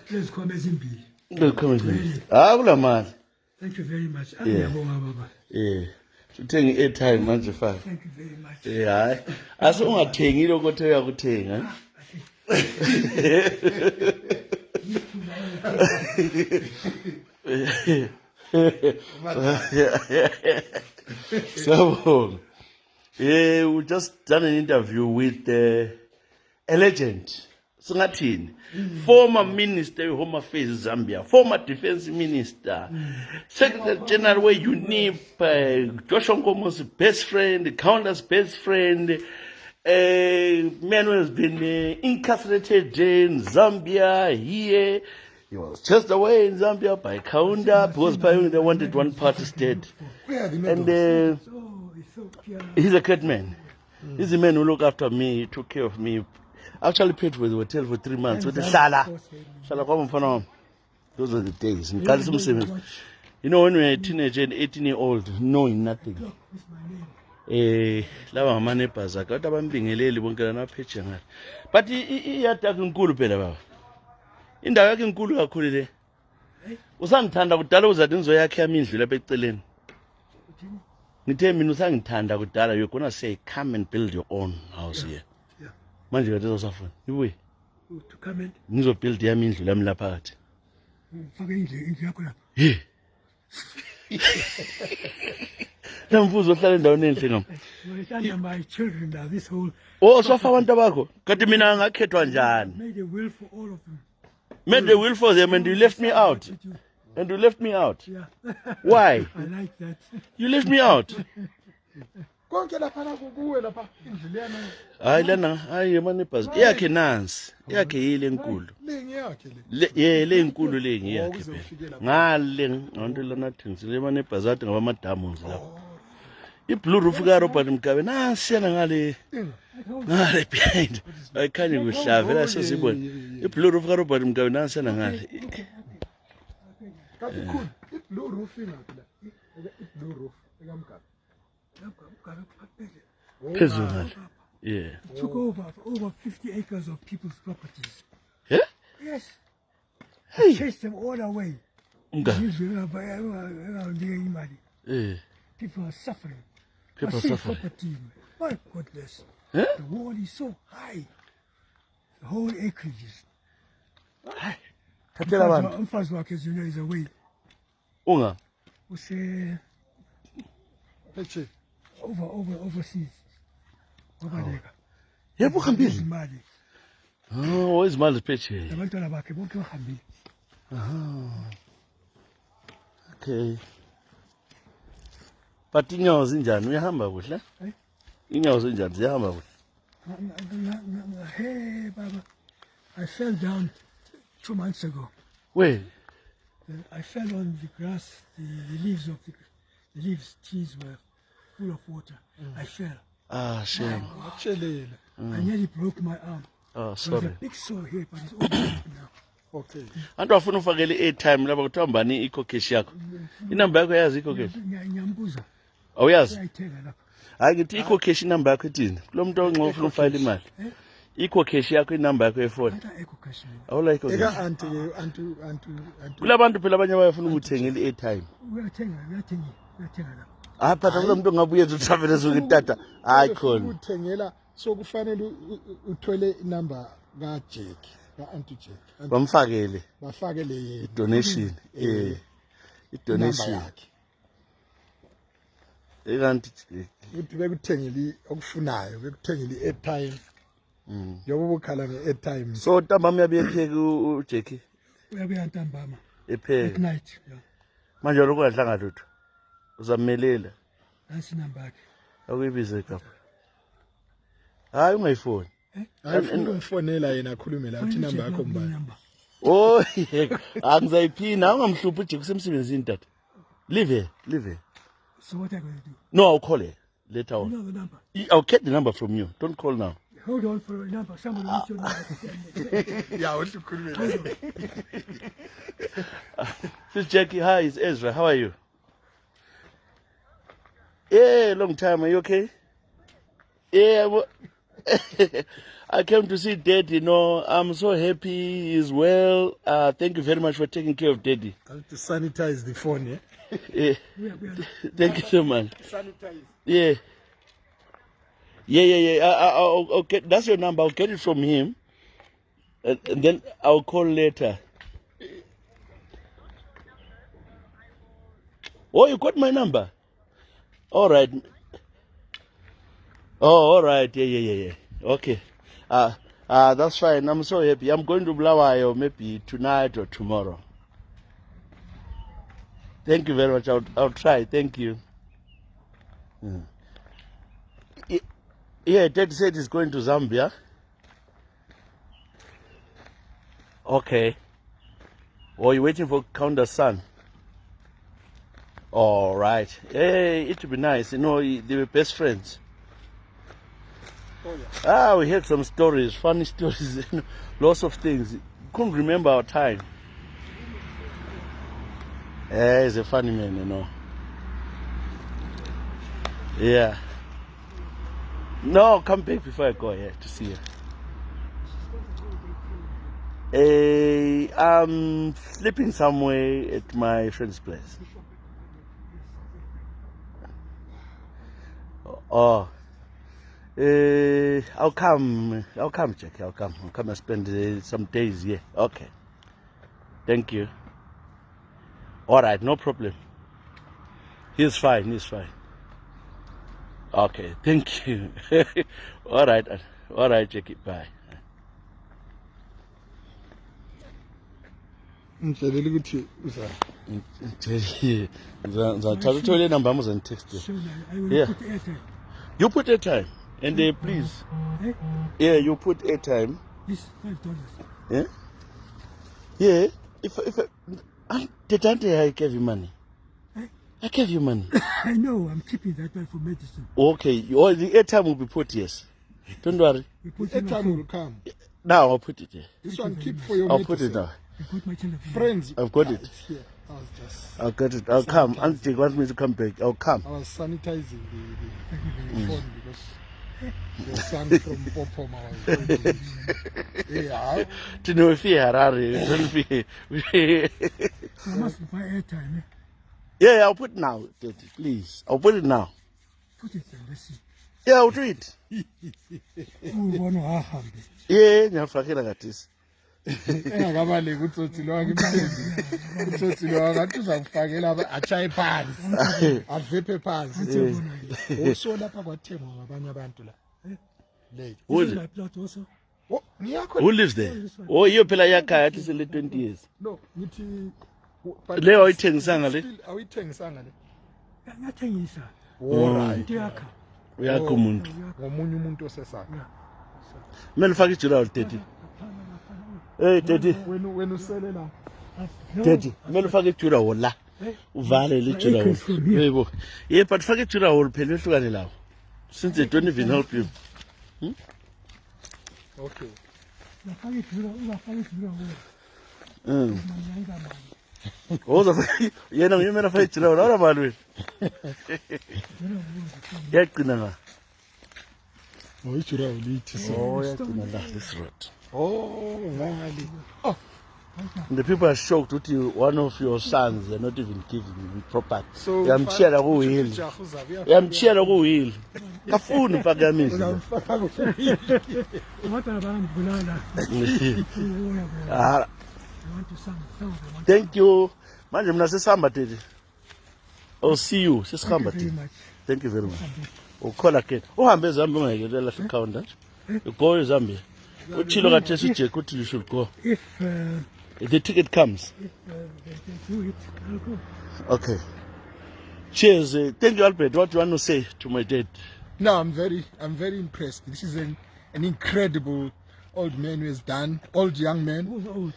Please come as in be. No, come in. Ah, man. Thank you very much. Yeah. Yeah. To take airtime manje faka. Thank you very much. Yeah. Ase ungathengile ukuthi uyakuthenga. So, yeah, we just done an interview with a legend, Singatini, former Minister of Home Affairs Zambia, former Defense Minister, Secretary General where Joshua Nkomo's best friend, Kaunda's best friend, man who has been incarcerated in Zambia here. He was chased away in Zambia by Kaunda because they wanted one party state. And he's a great man. He's the man who looked after me, took care of me. Actually paid for the hotel for 3 months. With the Shala. Those are the days. You know, when we were a teenager and 18-year-old, knowing nothing. Lava manepas akata bambingeleli bonke na picture ngathi but iyataka inkulu phela baba indawo yakhe inkulu kakhulu le usangithanda kudala uzathi ngizoyakhe yami indlu lapha eceleni ngithe mina usangithanda kudala you're going to say come and build your own house here manje kade uzofuna ibuye To come and ngizobuild yami indlu lami lapha phakathi ufake indlu yakho lapha. Namfuzo ohlala endaweni enhle ngam. My children now, this whole Oh, sofa abantu bakho. Kanti mina ngakhethwa njani? made a will for all of them. Made the will for them and you left me out. And you left me out. Yeah. Why? I like that. You left me out. konke lapha kuwe lapha indlu lena Hayi lana, hayi emanebhas. Yakhe nansi. Yakhe yile enkulu. lengi yakhe le Le enkulu le ngiyakhe phela. Ngale ngonto lana thengisile emanebhas athi ngabamadamu lapha. I-blue roof ka Robert Mugabe nasiyana ngale behind. Ayikhanye kuhlava la sesibona. I-blue roof ka Robert Mugabe nasiyana ngale. kanti khulu i-blue roof ingaphi la i-blue roof ekamgabe Phezulu ngale. Yeah. Took over 50 acres of people's properties. Yeah? Yes. Hey. Chased them all away. Mugabe. Usually, Yeah. people are suffering. People I see suffering. property. My goodness. Huh? The wall is so high. The whole acreage. Thathela abantu. Umfazi wakhe is away. Unga. Overseas. Wabaleka. Yebo uhambile. Izimali. Oh, izimali ziphetsheya. Abantwana bakhe bonke bahambile. Okay. But inyawo zinjani? Uyahamba kuhle? Inyawo zinjani? Ziyahamba kuhle? Hey, Baba. I fell down 2 months ago. Where? I fell on the grass. The leaves, trees were full of water. I fell. Ah, shame. I nearly broke my arm. Oh, There was sorry. a big sore here, but it's all up now. Okay. Antu afuna ufakele airtime lapha kuthiwa mbani i-cocash yakho. Inamba yakho yazi i-cocash? Ngiyambuza. Awuyazi? Uyayithenga lapha. Hayi ngithi i-cocash inamba yakho ithini? Kulo muntu onxa ufuna ufayela imali. I-cocash yakho inamba yakho yefoni. Anta eco-cash mina. Awula i-cocash. Eka anti. Kulabantu phela abanye bayafuna ukuthengela i-airtime. Uyathenga lapha. Ah, phela kulo muntu ongabuye utravel esuke tata. Hayi khona. Uthengela so kufanele uthole inamba ka Jack, ka Auntie Jack. Bamfakele Bafakele yena. donation. I-donation. yakhe. Ekanti Uthi bekuthengeli okufunayo, bekuthengeli airtime. Yobo bukhala nge-airtime. so ntambama uyabuye epheke uJackie Uyabuya ntambama. epheke. At night. Yeah. Manje lokho ungadlanga lutho. Uzamelela. Nasi inamba yakhe. Akuyibize kapha. Hayi ungayifoni. Ayifuna umfonela yena akhulume la uthi inamba yakho mbani. Oh, yeka. Angizayiphina ungamhluphi uJackie usemsebenzini tata. Leave here. So what are you going to do? No, I'll call her later You on. know the number. I'll get the number from you. Don't call now. Hold on for a number. Someone wants your number. Yeah, uthi ukhulume la. This Jackie, hi, it's Ezra. How are you? Yeah, long time. Are you okay? Yeah, I came to see Daddy. You know, I'm so happy he's well. Thank you very much for taking care of Daddy. I have to sanitize the phone, yeah? Yeah. We are. Thank you so much. Sanitize. Yeah. Yeah. I'll get, that's your number. I'll get it from him. And then I'll call later. Oh, you got my number? All right. Oh, all right. Yeah. Okay. That's fine. I'm so happy. I'm going to Bulawayo maybe tonight or tomorrow. Thank you very much. I'll try. Thank you. Yeah, Dad said he's going to Zambia. Okay. Oh, you're waiting for Kaunda's son? All right. Hey, it would be nice. You know, they were best friends. Oh, yeah. We had some stories, funny stories, lots of things. Couldn't remember our time. He's a funny man, you know. Yeah. No, come back before I go here to see you. I'm sleeping somewhere at my friend's place. Oh. I'll come, Jackie. I'll come and spend some days here. Okay. Thank you. All right, no problem. He's fine. Okay, thank you. All right, Jackie. Bye. Ngitshela ukuthi Ngizathatha uthole number yami uzangitext. So I will Yeah. put airtime. You put airtime and please. Eh? Yeah, you put airtime. This $5. Yeah. Yeah. If I gave you money. Eh? I gave you money. I know. I'm keeping that one for medicine. Okay. Oh, the airtime will be put, yes. Don't worry. You put it airtime will come. Now I'll put it there. This one keep for your I'll put it medicine. now. You put my telephone. Friends, I've got it. it's here. I was just I'll get it. I'll come. Auntie wants me to come back. I'll come. I was sanitizing the phone because the son from Popoma was going to yeah. To know if Harare. Don't be. So I must buy airtime. Eh? Yeah, I'll put it now, Daddy, please. I'll put it now. Put it there. Let's see. Yeah, I'll do it. Ubona ahambe. Yeah, ngiyafakela ngathisi. Engakabaleki utsotsi lo ngimthembi. Utsotsi lo ngathi uzakufakela achaye phansi. Avephe phansi. Uso lapha kwathengwa ngabanye abantu la. Le. Oh, ngiyakho. Who lives there? Oh, iyo phela yakhaya at least 20 years. No, ngithi Leyo ayithengisanga le. awuyithengisanga le. Ngiyathengisa. Alright. Yakha. Uyakho umuntu. Ngomunye umuntu osesakhe. Mina ufaka ijura 30. Hey, 30. Wena usele la. 30. Mina ufaka ijura la. Uvale le ijura hole. Yebo. Yeah, but ufaka ijura hole phela ehlukane lawo. Since they don't even help you. Okay. Yena ngiyemela fa ijura hole awula mali wena. Yaqina nga. Oh, ijura ulithi so. Oh, yaqina la this road. Oh, ngale. Oh, The people are shocked that one of your sons are not even giving you property. so Yamchela ku will. Yamchela ku will. Kafuni phakamisa. Ah, thank you. Manje mina sesihamba Teddy. I'll see you. Sesihamba Teddy. Thank you very much. Ukhola ke. Uhambe eZambia ungayekelela Kaunda. You go eZambia. Uchilo kathesi Jack uthi you should go. If The ticket comes. they do it, I'll go. Okay. Cheers. Thank you, Albert. What do you want to say to my dad? no, I'm very impressed. This is an incredible old man who has done, old young man. Who's old?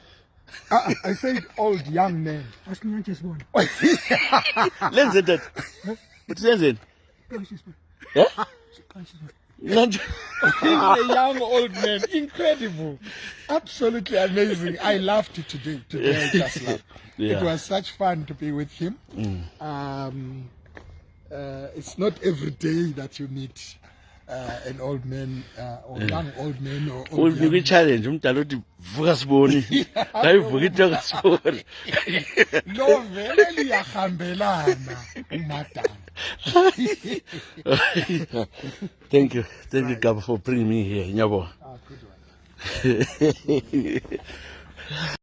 I said old young man. Ask me just one. Let's say that. What's that? Yeah? He's a young old man. Incredible. Absolutely amazing. I laughed today. Today I just laughed. Yeah. It was such fun to be with him. It's not every day that you meet an old man or young old man or old We'll be challenge. UMdala uthi vuka siboni. Hayivuka itoka siboni. No, vele liyahambelana uMdala. Thank you. Thank you, Gaba, for bringing me here. Nyabo. Good one.